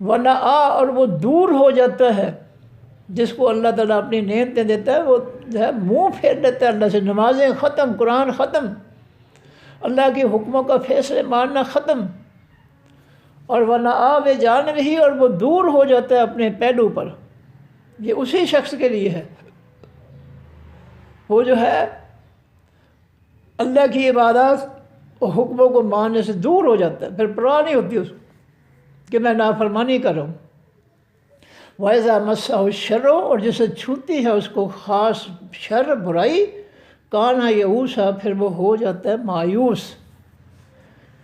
ورنہ اور وہ دور ہو جاتا ہے، جس کو اللہ تعالیٰ اپنی نعمتیں دیتا ہے وہ جو ہے منہ پھیر لیتا ہے اللہ سے، نمازیں ختم، قرآن ختم، اللہ کے حکموں کا فیصلے ماننا ختم، اور ورنہ بے جان رہی، اور وہ دور ہو جاتا ہے اپنے پہلو پر۔ یہ اسی شخص کے لیے ہے، وہ جو ہے اللہ کی عبادات اور حکموں کو ماننے سے دور ہو جاتا ہے، پھر پرواہ نہیں ہوتی اس کو کہ میں نافرمانی کر رہا ہوں۔ وَإِذَا مَسَّهُ الشَّرُّ، اور جسے چھوتی ہے اس کو خاص شر، برائی، کانا یئوسا، پھر وہ ہو جاتا ہے مایوس۔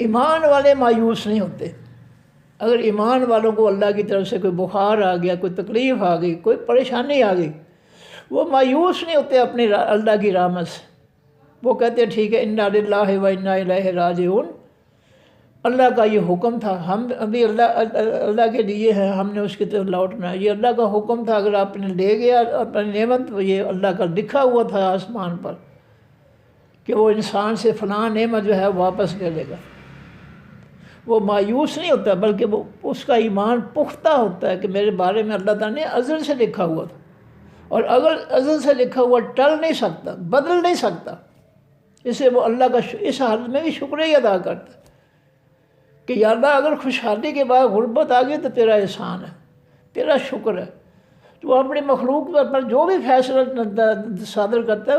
ایمان والے مایوس نہیں ہوتے۔ اگر ایمان والوں کو اللہ کی طرف سے کوئی بخار آ گیا، کوئی تکلیف آ گئی، کوئی پریشانی آ گئی، وہ مایوس نہیں ہوتے اپنی اللہ کی رحمت سے۔ وہ کہتے ہیں ٹھیک ہے، انا للہ و انا الیہ راجعون، اللہ کا یہ حکم تھا، ہم ابھی اللہ کے لیے ہیں، ہم نے اس کی طرف لوٹنا ہے، یہ اللہ کا حکم تھا، اگر آپ نے لے گیا اپنی نعمت، یہ اللہ کا لکھا ہوا تھا آسمان پر کہ وہ انسان سے فلاں نعمت جو ہے واپس لے لے گا۔ وہ مایوس نہیں ہوتا، بلکہ وہ اس کا ایمان پختہ ہوتا ہے کہ میرے بارے میں اللہ تعالیٰ نے ازل سے لکھا ہوا تھا، اور اگر ازل سے لکھا ہوا ٹل نہیں سکتا، بدل نہیں سکتا، اسے وہ اللہ کا اس حالت میں بھی شکریہ ادا کرتا ہے کہ یا اللہ اگر خوشحالی کے بعد غربت آ گئی تو تیرا احسان ہے، تیرا شکر ہے۔ تو اپنی مخلوق پر جو بھی فیصلہ صادر کرتا ہے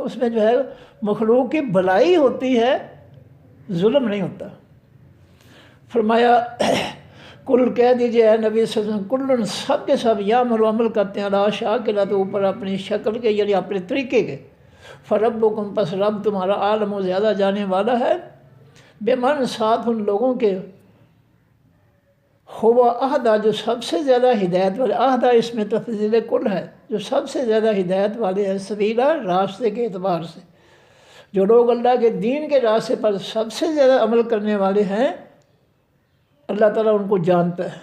اس میں جو ہے مخلوق کی بھلائی ہوتی ہے، ظلم نہیں ہوتا۔ فرمایا کل کہہ دیجئے اے نبی صلی اللہ علیہ وسلم، کل سب کے سب یعمل و عمل کرتے ہیں علی شاکلۃ، اوپر اپنی شکل کے یعنی اپنے طریقے کے، فربکم، پس رب تمہارا عالم و زیادہ جانے والا ہے، بمن، ساتھ ان لوگوں کے، ہوا اہدا، جو سب سے زیادہ ہدایت والے، اہدا اس میں تفضیل کل ہے، جو سب سے زیادہ ہدایت والے ہیں، سبیلا، راستے کے اعتبار سے، جو لوگ اللہ کے دین کے راستے پر سب سے زیادہ عمل کرنے والے ہیں، اللہ تعالیٰ ان کو جانتا ہے،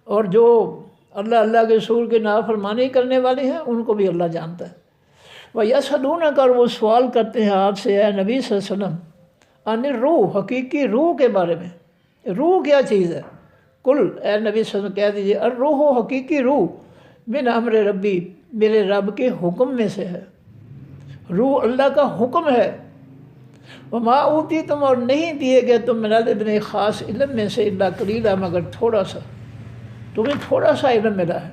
اور جو اللہ کے رسول کے نافرمانی کرنے والے ہیں ان کو بھی اللہ جانتا ہے۔ وَيَسْأَلُونَكَ، اور وہ سوال کرتے ہیں آپ سے اے نبی صلی اللہ علیہ وسلم، عن الروح، حقیقی روح کے بارے میں، روح کیا چیز ہے؟ کل، اے نبی صلی اللہ علیہ وسلم کہہ دیجیے، الروح، حقیقی روح، من امر ربی، میرے رب کے حکم میں سے ہے، روح اللہ کا حکم ہے۔ وما اوتیتم، اور نہیں دیے گئے تم من العلم، خاص علم میں سے، الا قلیلا، مگر تھوڑا سا، تمہیں تھوڑا سا علم ملا ہے،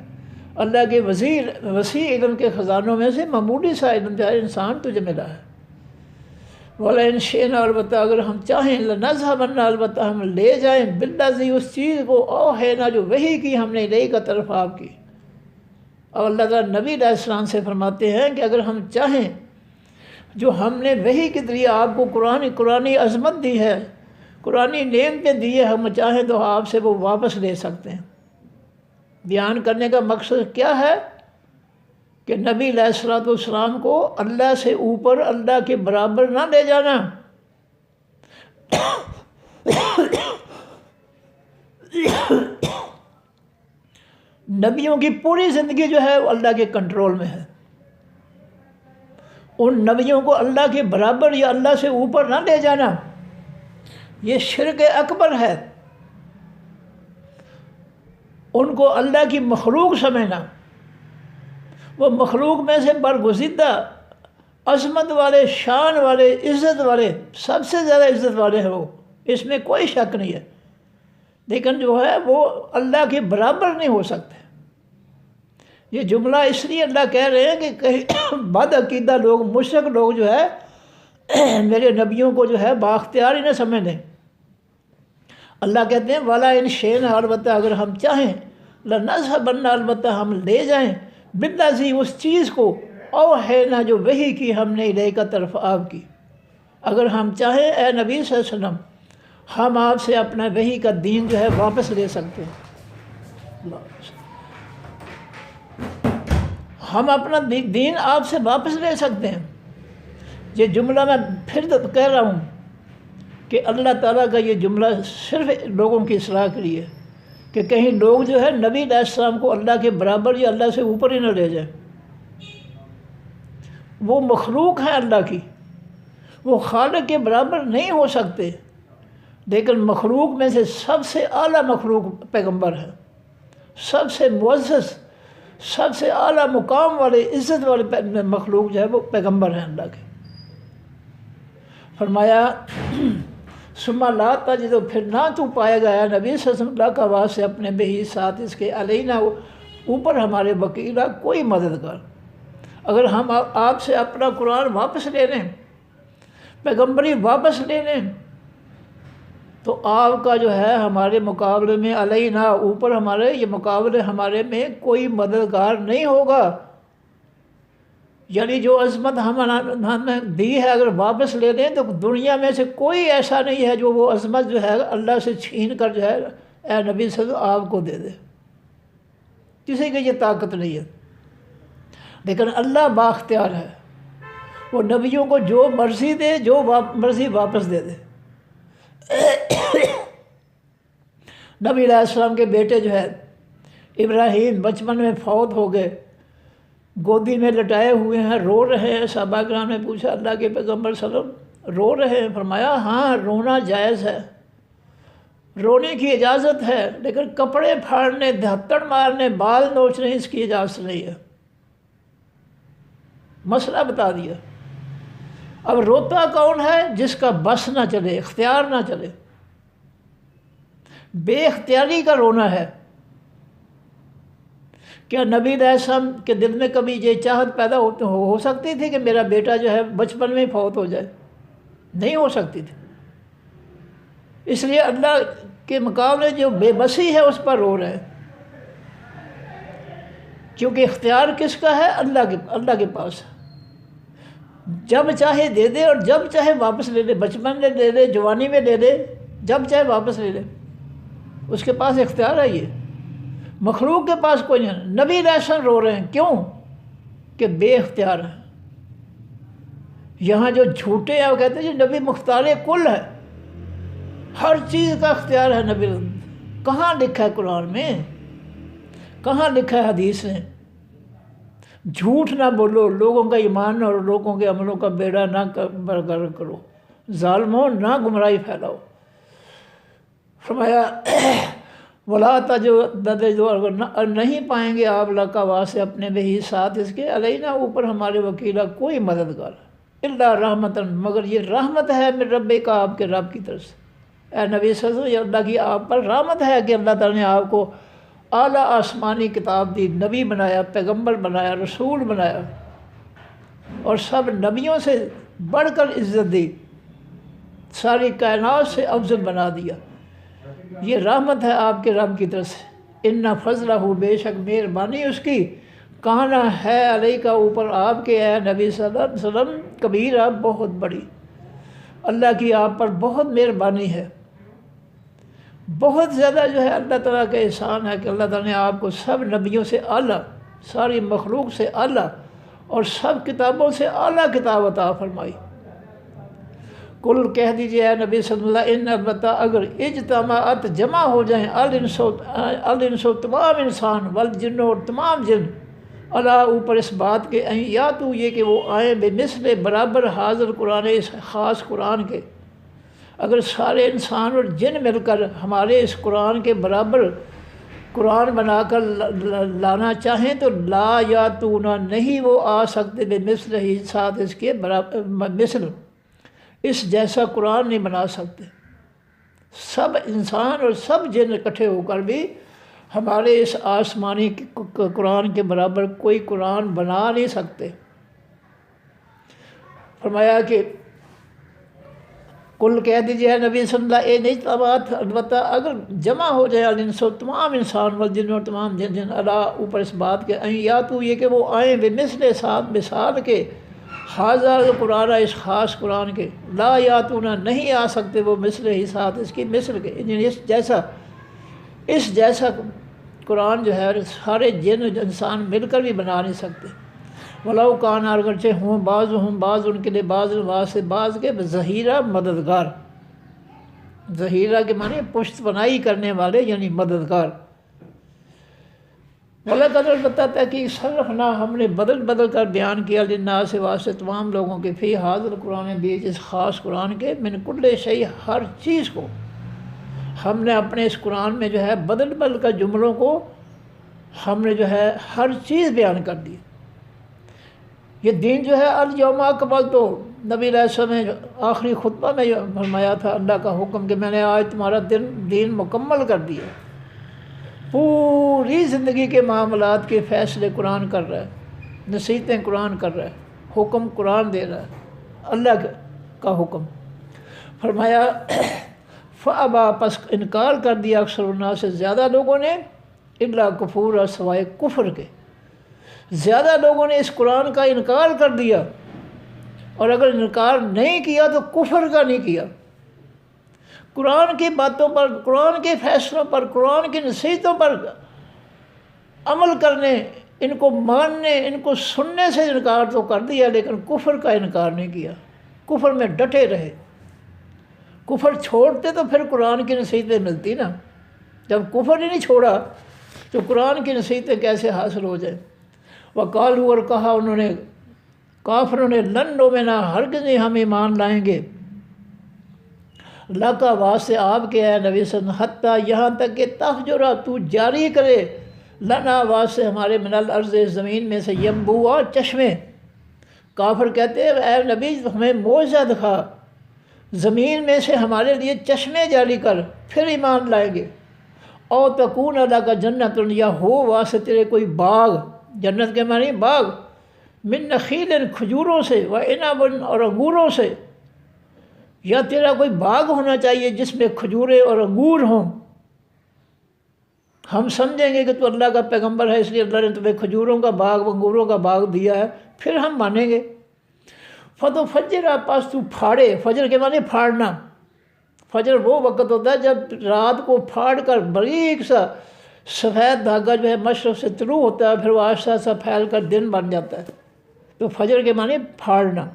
اللہ کے وسیع علم کے خزانوں میں سے معمولی سا علم جو ہے انسان تجھے ملا ہے۔ وَلَئِنْ شِئْنَا، البتہ اگر ہم چاہیں، لَنَذْهَبَنَّ، البتہ ہم لے جائیں، بِالَّذِي، اس چیز کو، اوحینا، جو وحی کی ہم نے الیک طرف آپ کی۔ اور اللہ تعالیٰ نبی علیہ السلام سے فرماتے ہیں کہ اگر ہم چاہیں، جو ہم نے وحی کے ذریعے آپ کو قرآنی عظمت دی ہے، قرآنی نعمتیں دی ہے، ہم چاہیں تو آپ سے وہ واپس لے سکتے ہیں۔ بیان کرنے کا مقصد کیا ہے کہ نبی علیہ السلام کو اللہ سے اوپر، اللہ کے برابر نہ لے جانا، نبیوں کی پوری زندگی جو ہے وہ اللہ کے کنٹرول میں ہے، ان نبیوں کو اللہ کے برابر یا اللہ سے اوپر نہ لے جانا، یہ شرک اکبر ہے۔ ان کو اللہ کی مخلوق سمجھنا، وہ مخلوق میں سے برگزیدہ، عظمت والے، شان والے، عزت والے، سب سے زیادہ عزت والے ہیں وہ، اس میں کوئی شک نہیں ہے، لیکن جو ہے وہ اللہ کے برابر نہیں ہو سکتے۔ یہ جملہ اس لیے اللہ کہہ رہے ہیں کہ کہیں بد عقیدہ لوگ، مشرک لوگ جو ہے میرے نبیوں کو جو ہے بااختیار ہی نہ سمجھ لیں۔ اللہ کہتے ہیں وَلَئِنْ شِئْنَا، البتہ اگر ہم چاہیں، لَنَذْهَبَنَّ، البتہ ہم لے جائیں، بِالَّذِي، اس چیز کو، اوحینا، جو وحی کی ہم نے الیک طرف آپ کی۔ اگر ہم چاہیں اے نبی صلی اللہ علیہ وسلم، ہم آپ سے اپنا وحی کا دین جو ہے واپس لے سکتے ہیں، ہم اپنا دین آپ سے واپس لے سکتے ہیں۔ یہ جملہ میں پھر کہہ رہا ہوں کہ اللہ تعالیٰ کا یہ جملہ صرف لوگوں کی اصلاح کے لیے، کہ کہیں لوگ جو ہے نبی علیہ السلام کو اللہ کے برابر یا اللہ سے اوپر ہی نہ لے جائیں۔ وہ مخلوق ہیں اللہ کی، وہ خالق کے برابر نہیں ہو سکتے۔ لیکن مخلوق میں سے سب سے اعلیٰ مخلوق پیغمبر ہے، سب سے معزز، سب سے اعلیٰ مقام والے، عزت والے مخلوق جو ہے وہ پیغمبر ہیں اللہ کے۔ فرمایا ثم لا تجد، پھر نہ تو پائے گا یا نبی صلی اللہ علیہ وسلم اللہ کا واسطے اپنے بہی ساتھ اس کے علینا اوپر ہمارے وکیلا کوئی مددگار۔ اگر ہم آپ سے اپنا قرآن واپس لے لیں، پیغمبری واپس لے لیں، تو آپ کا جو ہے ہمارے مقابلے میں علینا اوپر ہمارے، یہ مقابلے ہمارے میں کوئی مددگار نہیں ہوگا۔ یعنی جو عظمت ہمیں دی ہے اگر واپس لے دیں تو دنیا میں سے کوئی ایسا نہیں ہے جو وہ عظمت جو ہے اللہ سے چھین کر جو ہے اے نبی صلی اللہ علیہ وسلم آپ کو دے دے، کسی کی یہ طاقت نہیں ہے۔ لیکن اللہ بااختیار ہے، وہ نبیوں کو جو مرضی دے، جو مرضی واپس دے دے۔ نبی علیہ السلام کے بیٹے جو ہے ابراہیم بچپن میں فوت ہو گئے، گودی میں لٹائے ہوئے ہیں، رو رہے ہیں۔ صحابہ کرام نے پوچھا اللہ کے پیغمبر صلی اللہ علیہ وسلم رو رہے ہیں؟ فرمایا ہاں رونا جائز ہے، رونے کی اجازت ہے، لیکن کپڑے پھاڑنے، دھتڑ مارنے، بال نوچنے اس کی اجازت نہیں ہے۔ مسئلہ بتا دیا۔ اب روتا کون ہے؟ جس کا بس نہ چلے، اختیار نہ چلے، بے اختیاری کا رونا ہے۔ کیا نبی علیہ السلام کے دل میں کبھی یہ چاہت پیدا ہو سکتی تھی کہ میرا بیٹا جو ہے بچپن میں فوت ہو جائے؟ نہیں ہو سکتی تھی۔ اس لیے اللہ کے مقابلے جو بے بسی ہے اس پر رو رہے ہیں، کیونکہ اختیار کس کا ہے؟ اللہ کے پاس ہے۔ جب چاہے دے دے اور جب چاہے واپس لے لے، بچپن میں لے لے، جوانی میں لے لے، جب چاہے واپس لے لے، اس کے پاس اختیار ہے۔ یہ مخلوق کے پاس کوئی نہیں۔ نبی علیہ السلام رو رہے ہیں، کیوں؟ کہ بے اختیار ہیں۔ یہاں جو جھوٹے ہیں وہ کہتے ہیں جی نبی مختار کل ہے، ہر چیز کا اختیار ہے نبی۔ کہاں لکھا ہے قرآن میں؟ کہاں لکھا ہے حدیث میں؟ جھوٹ نہ بولو، لوگوں کا ایمان اور لوگوں کے عملوں کا بیڑا نہ برقرار کرو، ظالموں نہ گمراہی پھیلاؤ۔ فرمایا ولا تجدو، اگر نہیں پائیں گے آپ اللہ کا واسطے اپنے بہی ساتھ اس کے علینا اوپر ہمارے وکیلا کوئی مددگار الا رحمتاً، مگر یہ رحمت ہے من رب کا، آپ کے رب کی طرف سے۔ اے نبی صلی اللہ علیہ وسلم، اللہ کی آپ پر رحمت ہے کہ اللہ تعالیٰ نے آپ کو اعلیٰ آسمانی کتاب دی، نبی بنایا، پیغمبر بنایا، رسول بنایا، اور سب نبیوں سے بڑھ کر عزت دی، ساری کائنات سے افضل بنا دیا۔ یہ رحمت ہے آپ کے رب کی طرف سے۔ ان فضلہ، بے شک مہربانی اس کی، کانا ہے علیہ کا اوپر آپ کے اے نبی صلی اللہ علیہ وسلم، کبیرہ بہت بڑی۔ اللہ کی آپ پر بہت مہربانی ہے، بہت زیادہ جو ہے اللہ تعالیٰ کا احسان ہے کہ اللہ تعالیٰ نے آپ کو سب نبیوں سے اعلیٰ، ساری مخلوق سے اعلیٰ اور سب کتابوں سے اعلیٰ کتاب عطا فرمائی۔ کل کہہ دیجئے اے نبی صلی اللہ علیہ وسلم، ان البتہ اگر اجتماعت جمع ہو جائیں الانس و تمام انسان والجن اور تمام جن، اللہ اوپر اس بات کے یا تو یہ کہ وہ آئیں بے مثل برابر حاضر قرآن، اس خاص قرآن کے، اگر سارے انسان اور جن مل کر ہمارے اس قرآن کے برابر قرآن بنا کر لانا چاہیں تو لا یا تو نہیں وہ آ سکتے بے مثل ہی ساتھ اس کے برابر، مثل اس جیسا قرآن نہیں بنا سکتے۔ سب انسان اور سب جن اکٹھے ہو کر بھی ہمارے اس آسمانی قرآن کے برابر کوئی قرآن بنا نہیں سکتے۔ فرمایا کہ کل کہہ دیجیے نبی صلی اللہ علیہ وسلم، البتہ اگر جمع ہو جائے الانس و تمام انسان والجن اور تمام جن اللہ اوپر اس بات کے یا تو یہ کہ وہ آئیں بے مثل ساتھ مثال کے حاضر قرآن، اس خاص قرآن کے، لا یاتونا نہیں آ سکتے وہ مثل ہی ساتھ اس کی مثل کے، یعنی اس جیسا قرآن جو ہے سارے جن انسان مل کر بھی بنا نہیں سکتے۔ ولو کان، اگرچہ ہوں بعض ان کے لیے بعض واسطے بعض کے ظہیرہ مددگار، ظہیرہ کے معنی پشت پناہی کرنے والے یعنی مددگار۔ وَلَقَدْ البتہ تحقیق صرفنا، ہم نے بدل کر بیان کیا للناس سے واسطے تمام لوگوں کے، فی حاضر قرآن بیچ اس خاص قرآن کے، من کل شیء ہر چیز کو، ہم نے اپنے اس قرآن میں جو ہے بدل بدل کر جملوں کو ہم نے جو ہے ہر چیز بیان کر دی۔ یہ دین جو ہے الیوم اکملت، نبی علیہ السلام نے آخری خطبہ میں جو فرمایا تھا اللہ کا حکم کہ میں نے آج تمہارا دین مکمل کر دیا۔ پوری زندگی کے معاملات کے فیصلے قرآن کر رہا ہے، نصیحتیں قرآن کر رہا ہے، حکم قرآن دے رہا ہے، اللہ کا حکم۔ فرمایا فابا، پس انکار کر دیا اکثر الناس سے زیادہ لوگوں نے، الا کفورا، سوائے کفر کے۔ زیادہ لوگوں نے اس قرآن کا انکار کر دیا، اور اگر انکار نہیں کیا تو کفر کا نہیں کیا۔ قرآن کی باتوں پر، قرآن کے فیصلوں پر، قرآن کی نصیحتوں پر عمل کرنے، ان کو ماننے، ان کو سننے سے انکار تو کر دیا، لیکن کفر کا انکار نہیں کیا، کفر میں ڈٹے رہے۔ کفر چھوڑتے تو پھر قرآن کی نصیحتیں ملتی نا، جب کفر ہی نہیں چھوڑا تو قرآن کی نصیحتیں کیسے حاصل ہو جائیں۔ وقالوا، اور کہا انہوں نے، کافروں نے، لن نؤمنا، ہرگز نہیں ہم ایمان لائیں گے، اللہ کا واسطے آپ کے ہے نبی صلی اللہ علیہ وسلم، حتیٰ یہاں تک کہ تفجرا، تو جاری کرے، لنا واسطے ہمارے، من الارض، زمین میں سے، ینبوعا، چشمے۔ کافر کہتے ہیں اے نبی ہمیں معجزہ دکھا، زمین میں سے ہمارے لیے چشمے جاری کر، پھر ایمان لائیں گے۔ او تکون، اللہ کا جنت، یا ہو واسطے تیرے کوئی باغ، جنت کے معنی باغ، من نخیل، کھجوروں سے، و عنب، اور انگوروں سے، یا تیرا کوئی باغ ہونا چاہیے جس میں کھجوریں اور انگور ہوں۔ ہم سمجھیں گے کہ تو اللہ کا پیغمبر ہے، اس لیے اللہ نے تمہیں کھجوروں کا باغ، انگوروں کا باغ دیا ہے، پھر ہم مانیں گے۔ فتفجر، پس تو پھاڑے، فجر کے معنی پھاڑنا۔ فجر وہ وقت ہوتا ہے جب رات کو پھاڑ کر باریک سا سفید دھاگا جو ہے مشرق سے طلوع ہوتا ہے، پھر وہ آہستہ آہستہ پھیل کر دن بن جاتا ہے، تو فجر کے معنی پھاڑنا۔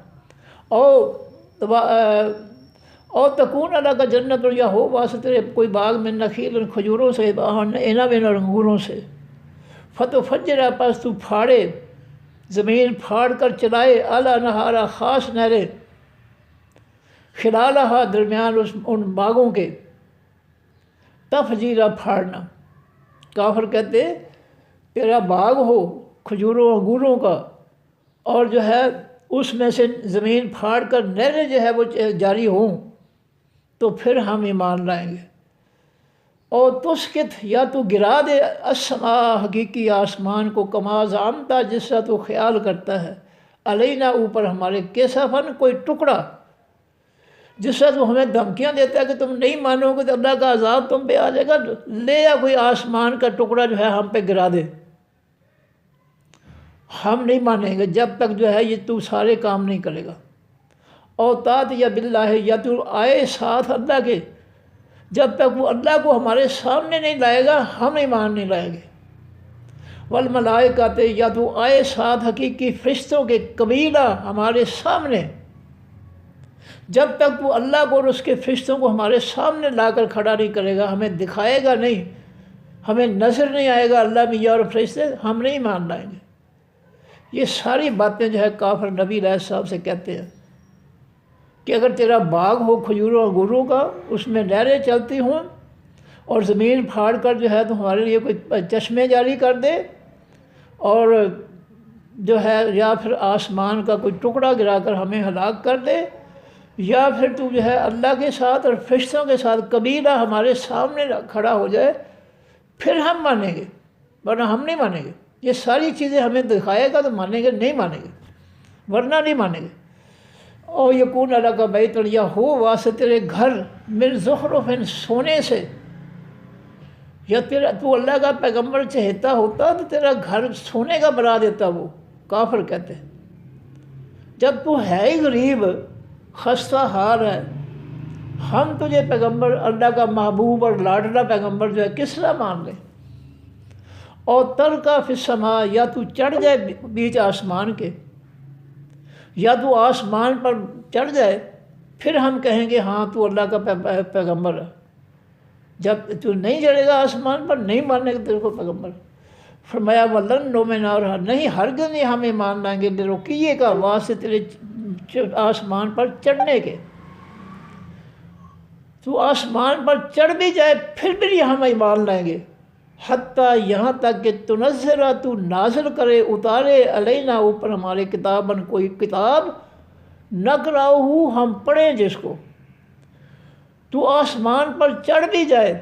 او تکون، اللہ کا جنت، یا ہو واسطے تیرے کوئی باغ، من نخیل، کھجوروں سے، عنب، اور انگوروں سے۔ فتفجر، پس تو پھاڑے، زمین پھاڑ کر چلائے، اعلیٰ نہارا، خاص نہریں، خلالہا، درمیان ان باغوں کے، تفجیرہ، پھاڑنا۔ کافر کہتے تیرا باغ ہو کھجوروں انگوروں کا، اور جو ہے اس میں سے زمین پھاڑ کر نہریں جو ہے وہ جاری ہوں، تو پھر ہم ایمان لائیں گے۔ اور تسکت، یا تو گرا دے، السماء، حقیقی آسمان کو، کما زعمتا، جس سے تو خیال کرتا ہے، علینا، اوپر ہمارے، کسفن، کوئی ٹکڑا، جس سے تو ہمیں دھمکیاں دیتا ہے کہ تم نہیں مانو گے تو اللہ کا عذاب تم پہ آ جائے گا، لے یا کوئی آسمان کا ٹکڑا جو ہے ہم پہ گرا دے، ہم نہیں مانیں گے جب تک جو ہے یہ تو سارے کام نہیں کرے گا۔ اور تات یا باللہ، یا تو آئے ساتھ اللہ کے، جب تک وہ اللہ کو ہمارے سامنے نہیں لائے گا ہم ایمان نہیں لائیں گے۔ والملائکۃ، یا تو آئے ساتھ حقیقی فرشتوں کے قبیلہ ہمارے سامنے، جب تک وہ اللہ کو اور اس کے فرشتوں کو ہمارے سامنے لا کر کھڑا نہیں کرے گا، ہمیں دکھائے گا نہیں، ہمیں نظر نہیں آئے گا اللہ میاں اور فرشتے، ہم نہیں مان لائیں گے۔ یہ ساری باتیں جو ہے کافر نبی علیہ السلام سے کہتے ہیں کہ اگر تیرا باغ ہو کھجوروں انگوروں کا، اس میں نہریں چلتی ہوں، اور زمین پھاڑ کر جو ہے تو ہمارے لیے کوئی چشمے جاری کر دے، اور جو ہے یا پھر آسمان کا کوئی ٹکڑا گرا کر ہمیں ہلاک کر دے، یا پھر تو جو ہے اللہ کے ساتھ اور فرشتوں کے ساتھ قبیلہ ہمارے سامنے کھڑا ہو جائے، پھر ہم مانیں گے، ورنہ ہم نہیں مانیں گے۔ یہ ساری چیزیں ہمیں دکھائے گا تو مانیں گے، نہیں مانیں گے، ورنہ نہیں مانیں گے۔ او یکون، اللہ کا بیت، یا ہو واسطے تیرے گھر، من زخرف، سونے سے، یا تیرا تو اللہ کا پیغمبر چہتا ہوتا تو تیرا گھر سونے کا بنا دیتا۔ وہ کافر کہتے ہیں جب تو ہے ہی غریب، خستہ حال ہے، ہم تجھے پیغمبر، اللہ کا محبوب اور لاڈلا پیغمبر جو ہے کس طرح مان لیں۔ اور ترقا فی السماء، یا تو چڑھ جائے بیچ آسمان کے، یا تو آسمان پر چڑھ جائے، پھر ہم کہیں گے ہاں تو اللہ کا پیغمبر ہے۔ جب تو نہیں چڑھے گا آسمان پر، نہیں ماننے گا تیرے کو پیغمبر۔ فرمایا وَلَن نُؤْمِنَ، اور نہیں، ہرگز نہیں ہم ایمان لائیں گے، رکیے کا واسطے تیرے آسمان پر چڑھنے کے۔ تو آسمان پر چڑھ بھی جائے پھر بھی ہم ایمان لائیں گے، حتیٰ یہاں تک کہ تنزلہ تو نازل کرے، اتارے، علینا اوپر ہمارے کتاباً کوئی کتاب، نقرأہ ہم پڑھیں جس کو۔ تو آسمان پر چڑھ بھی جائے،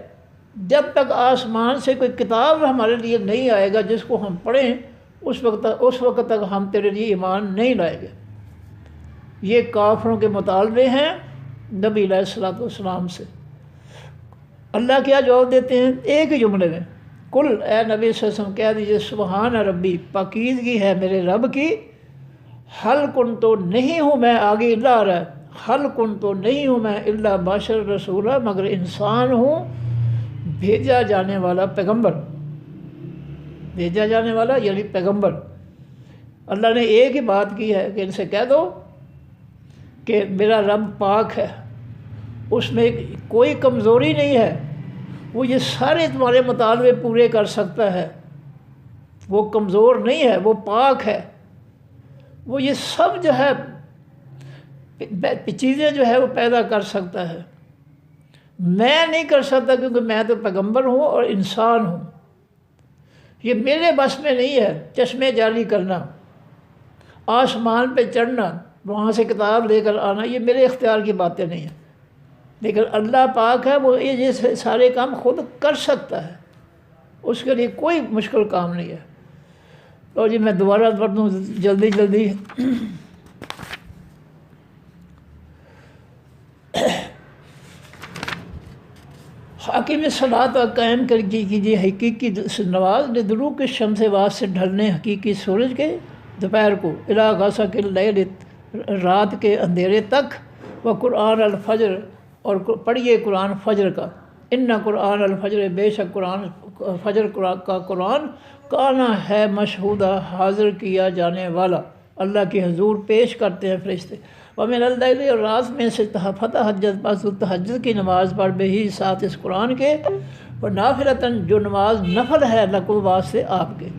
جب تک آسمان سے کوئی کتاب ہمارے لیے نہیں آئے گا جس کو ہم پڑھیں، اس وقت تک ہم تیرے لیے ایمان نہیں لائیں گے۔ یہ کافروں کے مطالبے ہیں نبی علیہ الصلوۃ والسلام سے۔ اللہ کیا جواب دیتے ہیں ایک ہی جملے میں، کل اے نبی صلی اللہ علیہ وسلم کہہ دیجئے سبحان ربی، پاکیزگی ہے میرے رب کی، حل کن تو نہیں ہوں میں، آگے اللہ آ رہا ہے، حل کن تو نہیں ہوں میں الا بشر رسولہ، مگر انسان ہوں بھیجا جانے والا پیغمبر، بھیجا جانے والا یعنی پیغمبر۔ اللہ نے ایک ہی بات کی ہے کہ ان سے کہہ دو کہ میرا رب پاک ہے، اس میں کوئی کمزوری نہیں ہے، وہ یہ سارے تمہارے مطالبے پورے کر سکتا ہے، وہ کمزور نہیں ہے، وہ پاک ہے، وہ یہ سب جو ہے چیزیں جو ہے وہ پیدا کر سکتا ہے، میں نہیں کر سکتا کیونکہ میں تو پیغمبر ہوں اور انسان ہوں، یہ میرے بس میں نہیں ہے۔ چشمے جاری کرنا، آسمان پہ چڑھنا، وہاں سے کتاب لے کر آنا، یہ میرے اختیار کی باتیں نہیں ہیں، لیکن اللہ پاک ہے، وہ یہ سارے کام خود کر سکتا ہے، اس کے لیے کوئی مشکل کام نہیں ہے۔ اور جی میں دوبارہ پڑھ دوں جلدی جلدی۔ حاکم صلاۃ قائم کر کیجیے حقیقی نماز، لدلوک الشمس واس سے ڈھلنے حقیقی سورج کے، دوپہر کو، الی غسق اللیل رات کے اندھیرے تک، و قرآن الفجر اور پڑھیے قرآن فجر کا، ان قرآن الفجر بے شک قرآن فجر کا قرآن، کانا ہے مشہودہ حاضر کیا جانے والا، اللہ کے حضور پیش کرتے ہیں فرشتے۔ ومن اللیل اور رات میں سے فتہجد پس تہجد کی نماز پڑھ بے ہی ساتھ اس قرآن کے، اور نافلتاً جو نماز نفل ہے لکم واسطے آپ کے،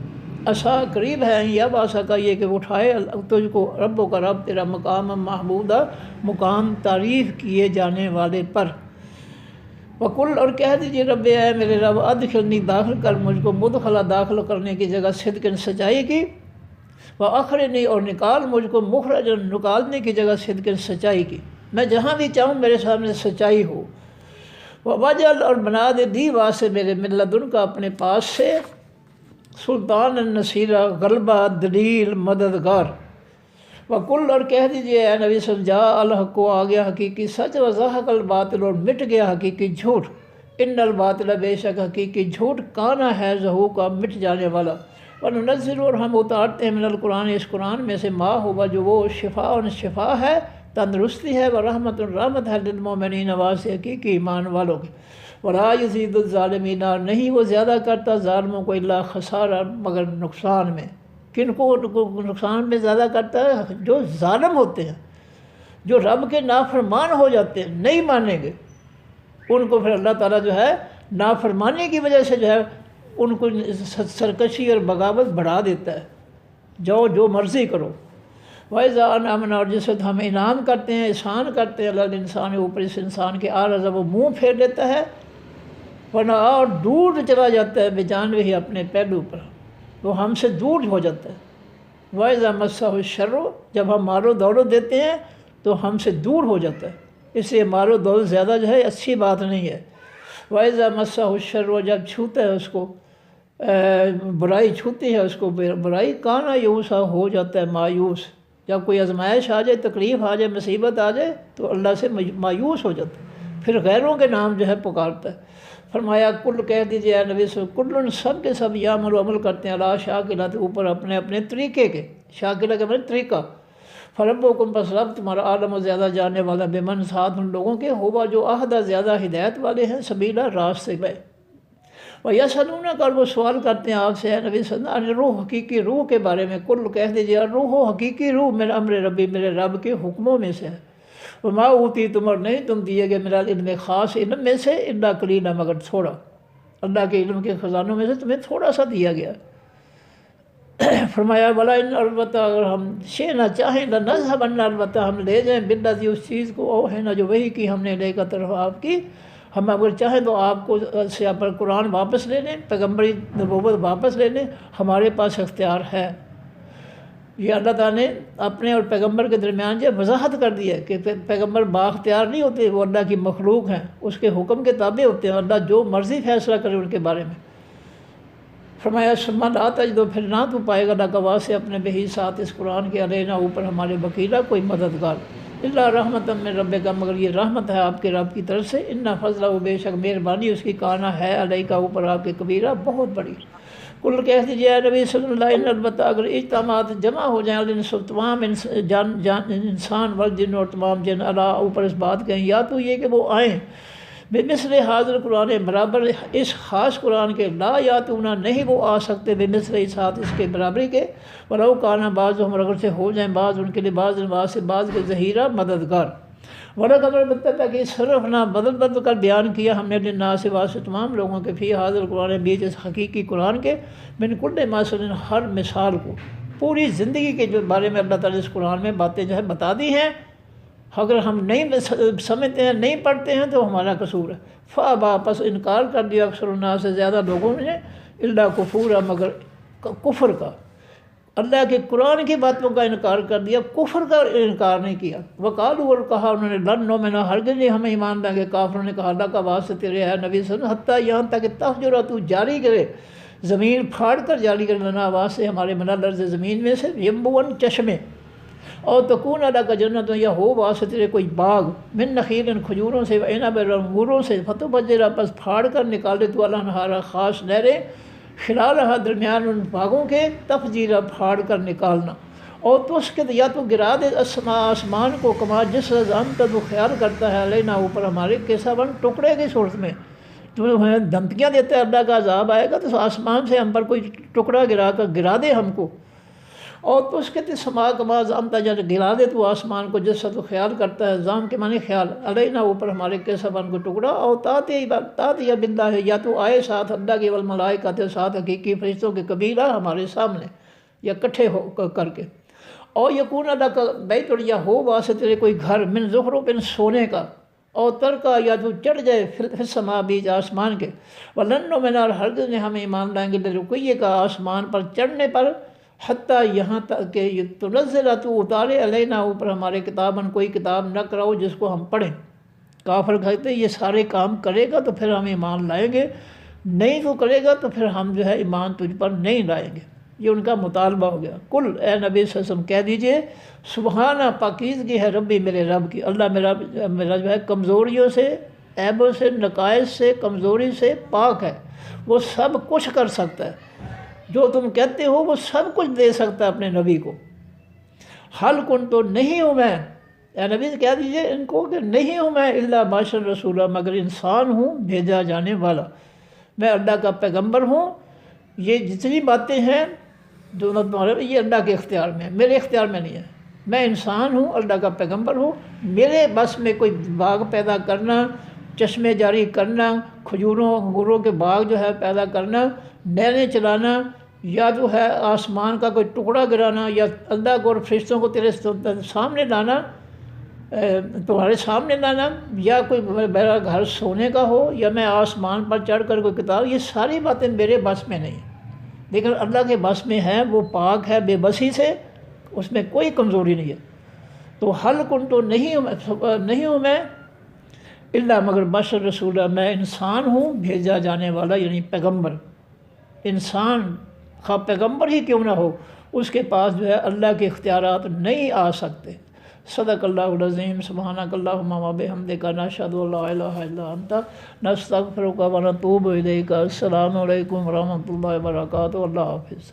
عسیٰ قریب ہے یا باسا کا یہ کہ اٹھائے تجھ کو ربوں کا رب تیرا مقام محمودہ، مقام تعریف کیے جانے والے پر۔ وقل اور کہہ دیجیے رب اے میرے رب ادخلنی داخل کر مجھ کو، مدخلہ داخل کرنے کی جگہ صدق سچائی کی، وَأَخْرِجْنِی اور نکال مجھ کو مخرج نکالنے کی جگہ صدق سچائی کی، میں جہاں بھی چاہوں میرے سامنے سچائی ہو، وَوَجَعَلْ اور بنا دے دی واسطے میرے من لدن کا اپنے پاس سے، سلطان النصیرہ غلبہ دلیل مددگار۔ وَقُلْ اور کہہ دیجئے اے نبی صلی اللہ علیہ وسلم جاء الحق کو آ گیا حقیقی سچ، وزہق الباطل اور مٹ گیا حقیقی جھوٹ، ان الباطل بے شک حقیقی جھوٹ کانا ہے زہوقا مٹ جانے والا، وَنُنَزِّلُ اور ہم اتارتے ہیں من القرآن اس قرآن میں سے ما ہوگا جو وہ شفاء شفا ہے، تندرستی ہے، ورحمت رحمت ہے للمؤمنین واسطے حقیقی ایمان والوں کے، ولا یزید الظالمین نہیں وہ زیادہ کرتا ظالموں کو الا خسارہ مگر نقصان میں۔ کن کو نقصان میں زیادہ کرتا ہے؟ جو ظالم ہوتے ہیں، جو رب کے نافرمان ہو جاتے ہیں، نہیں مانیں گے، ان کو پھر اللہ تعالیٰ جو ہے نافرمانی کی وجہ سے جو ہے ان کو سرکشی اور بغاوت بڑھا دیتا ہے، جو مرضی کرو۔ وَإِذَا أَنْعَمْنَا اور جس وقت ہم انعام کرتے ہیں، احسان کرتے ہیں اللہ انسان اوپر اس انسان کے، اعرض وہ منہ پھیر لیتا ہے، ونأى اور دور چلا جاتا ہے بجانبہ ہی اپنے پہلو پر، وہ ہم سے دور ہو جاتا ہے۔ وَإِذَا مَسَّهُ الشَّرُّ جب ہم مال و دولت دیتے ہیں تو ہم سے دور ہو جاتا ہے، اس لیے مال و دولت زیادہ جو ہے اچھی بات نہیں ہے۔ وَإِذَا مَسَّهُ الشَّرُّ جب چھوتا ہے اس کو برائی چھوتی ہے اس کو برائی، کانا یوسا ہو جاتا ہے مایوس، جب کوئی آزمائش آ جائے، تکلیف آ جائے، مصیبت آ جائے تو اللہ سے مایوس ہو جاتا ہے، پھر غیروں کے نام جو ہے پکارتا ہے۔ فرمایا کل کہہ دیجیے اے نبی صلی اللہ علیہ وسلم، کل سب کے سب یعمل و عمل کرتے ہیں اللہ شاکلہ اوپر اپنے اپنے طریقے کے، شاکلہ کا مطلب طریقہ، فربکم پس رب تمہارا عالم و زیادہ جاننے والا بمن ساتھ ان لوگوں کے، ہوا جو اہدیٰ زیادہ ہدایت والے ہیں، سبیلا راستے میں۔ وَيَسْأَلُونَكَ اور وہ سوال کرتے ہیں آپ سے اے نبی صلی اللہ علیہ وسلم روح حقیقی روح کے بارے میں، کل کہہ دیجیے روح حقیقی روح من امر ربی میرے رب کے حکموں میں سے ہے، وما اوتیتم اور نہیں تم دیے گئے میرا علم خاص علم میں سے، الا قلیلا مگر تھوڑا، اللہ کے علم کے خزانوں میں سے تمہیں تھوڑا سا دیا گیا۔ فرمایا بلا ان البتہ اگر ہم شے نہ چاہیں لنذهبن البتہ ہم لے جائیں بالذی اس چیز کو او ہے نہ جو وہی کی ہم نے لے کر طرف آپ کی، ہم اگر چاہیں تو آپ کو سے آپ پر قرآن واپس لے لیں، پیغمبری نبوت واپس لے لیں، ہمارے پاس اختیار ہے۔ یہ اللہ تعالیٰ نے اپنے اور پیغمبر کے درمیان جو وضاحت کر دی ہے کہ پیغمبر بااختیار نہیں ہوتے، وہ اللہ کی مخلوق ہیں، اس کے حکم کے تابع ہوتے ہیں، اللہ جو مرضی فیصلہ کرے ان کے بارے میں۔ فرمایا ثم لا تجد، پھر نہ تو پائے گا لک واسطے اپنے بہی ساتھ اس قرآن کے علینا اوپر ہمارے وکیلا کوئی مددگار، الا رحمۃ من ربک، مگر یہ رحمت ہے آپ کے رب کی طرف سے، ان فضلہ، بے شک مہربانی اس کی کانا ہے علیہ کا اوپر آپ کے کبیرہ، بہت بڑی۔ کل کہہ دیجیے اے نبی صلی اللہ علیہ وسلم، البتہ اگر اجتماعات جمع ہو جائیں تمام انسان والجن اور تمام جن اللہ اوپر اس بات کہیں، یا تو یہ کہ وہ آئیں بمثل حاضر قرآن، برابر اس خاص قرآن کے، لا یاتونا، نہیں وہ آ سکتے بمثل ساتھ اس کے برابری کے، ولو کانا بعضهم، اگر سے ہو جائیں بعض ان کے لیے بعض سے بعض کے ظہیرہ مددگار، وَلَقَدْ البتہ کہ صرف نہ بدل بدل کر بیان کیا ہم نے للناس واسطے تمام لوگوں کے، فی حاضر قرآن، بیچ اس حقیقی قرآن کے، من کل مثل، ہر مثال کو، پوری زندگی کے جو بارے میں اللہ تعالیٰ اس قرآن میں باتیں جو ہے بتا دی ہیں، اگر ہم نہیں سمجھتے ہیں، نہیں پڑھتے ہیں تو ہمارا قصور ہے۔ فابا، پس انکار کر دیا اکثر الناس سے زیادہ لوگوں نے، الا کفورا، مگر کفر کا، اللہ کے قرآن کی باتوں کا انکار کر دیا، کفر کا انکار نہیں کیا۔ وقالوا، اور کہا انہوں نے، لن نؤمن، ہرگز نہیں ہمیں ایمان لائیں گے، کافروں نے کہا اللہ کا واسطہ تیرے ہے نبی صلی اللہ علیہ وسلم، حتیٰ یہاں تک کہ تفجر، تو جاری کرے، زمین پھاڑ کر جاری کرے، لنا واسطے ہمارے، من الارض، زمین میں سے، ینبوعاً، چشمے، اور تکون اللہ کا جنت، یا ہو واسطے تیرے کوئی باغ، من نخیل، کھجوروں سے، وعنب، انگوروں سے، فتبجر، پس پھاڑ کر نکالے تو الانہار، خاص نہریں، خلالہا، درمیان ان باغوں کے، تفجیرہ، پھاڑ کر نکالنا، اور تو اس کے یا تو گرا دے السماء، آسمان کو، کما جس زمت، تو خیال کرتا ہے علینا اوپر ہمارے، کیسا بن، ٹکڑے کی صورت میں، تو ہمیں دھمکیاں دیتا ہے اللہ کا عذاب آئے گا تو آسمان سے ہم پر کوئی ٹکڑا گرا کر گرا دے ہم کو، اور تو اس کے سما کما زامتا، جب گرا دے تو آسمان کو، جس سے تو خیال کرتا ہے، زام کے معنی خیال، علینا اوپر ہمارے، کیسا بن کو ٹکڑا، اور تاتی باللہ، یا تو آئے ساتھ اللہ کے، والملائکۃ، ساتھ حقیقی فرشتوں کے، کبیرہ، ہمارے سامنے، یا کٹھے ہو کر کے، اور یکون اللہ کا بیت، یا ہو واسطے تیرے کوئی گھر، من زخرف، سونے کا، اور ترکا، یا تو چڑھ جائے، فی السماء، بیچ آسمان کے، ولن نؤمن، اور ہرگز نے ہمیں ایمان لائیں گے، لرقیہ کا، آسمان پر چڑھنے پر، حتیٰ یہاں تک کہ تنزل، تو اتارے، علینا اوپر ہمارے، کتاباً، کوئی کتاب نہ کراؤ جس کو ہم پڑھیں۔ کافر کہتے یہ سارے کام کرے گا تو پھر ہم ایمان لائیں گے، نہیں تو کرے گا تو پھر ہم جو ہے ایمان تجھ پر نہیں لائیں گے، یہ ان کا مطالبہ ہو گیا۔ کل، اے نبی صلی اللہ علیہ وسلم کہہ دیجئے، سبحانہ، پاکیزگی ہے ربی، میرے رب کی، اللہ میرا جو ہے کمزوریوں سے، عیبوں سے، نقائص سے، کمزوری سے پاک ہے، وہ سب کچھ کر سکتا ہے، جو تم کہتے ہو وہ سب کچھ دے سکتا ہے اپنے نبی کو۔ حل کن، تو نہیں ہوں میں، اے نبی کہہ دیجئے ان کو کہ نہیں ہوں میں، الا بشر رسولہ، مگر انسان ہوں بھیجا جانے والا، میں اللہ کا پیغمبر ہوں۔ یہ جتنی باتیں ہیں جو تمہارے، یہ اللہ کے اختیار میں ہے، میرے اختیار میں نہیں ہے، میں انسان ہوں، اللہ کا پیغمبر ہوں، میرے بس میں کوئی باغ پیدا کرنا، چشمے جاری کرنا، کھجوروں انگوروں کے باغ جو ہے پیدا کرنا، نہریں چلانا، یا جو ہے آسمان کا کوئی ٹکڑا گرانا، یا اللہ کو اور فرشتوں کو تیرے سامنے لانا، تمہارے سامنے لانا، یا کوئی میرا گھر سونے کا ہو، یا میں آسمان پر چڑھ کر کوئی کتاب، یہ ساری باتیں میرے بس میں نہیں، لیکن اللہ کے بس میں ہے، وہ پاک ہے بے بسی سے، اس میں کوئی کمزوری نہیں ہے۔ تو حل کن، تو نہیں ہوں میں، الا مگر بشر رسولہ، میں انسان ہوں بھیجا جانے والا، یعنی پیغمبر۔ انسان خواہ پیغمبر ہی کیوں نہ ہو، اس کے پاس جو ہے اللہ کے اختیارات نہیں آ سکتے۔ صدق اللہ العظیم، سبحانک اللہم و بحمدک، نشہد ان لا الہ الا انت، نستغفرک و نتوب الیک۔ السلام علیکم ورحمۃ اللہ وبرکاتہ، اللہ حافظ۔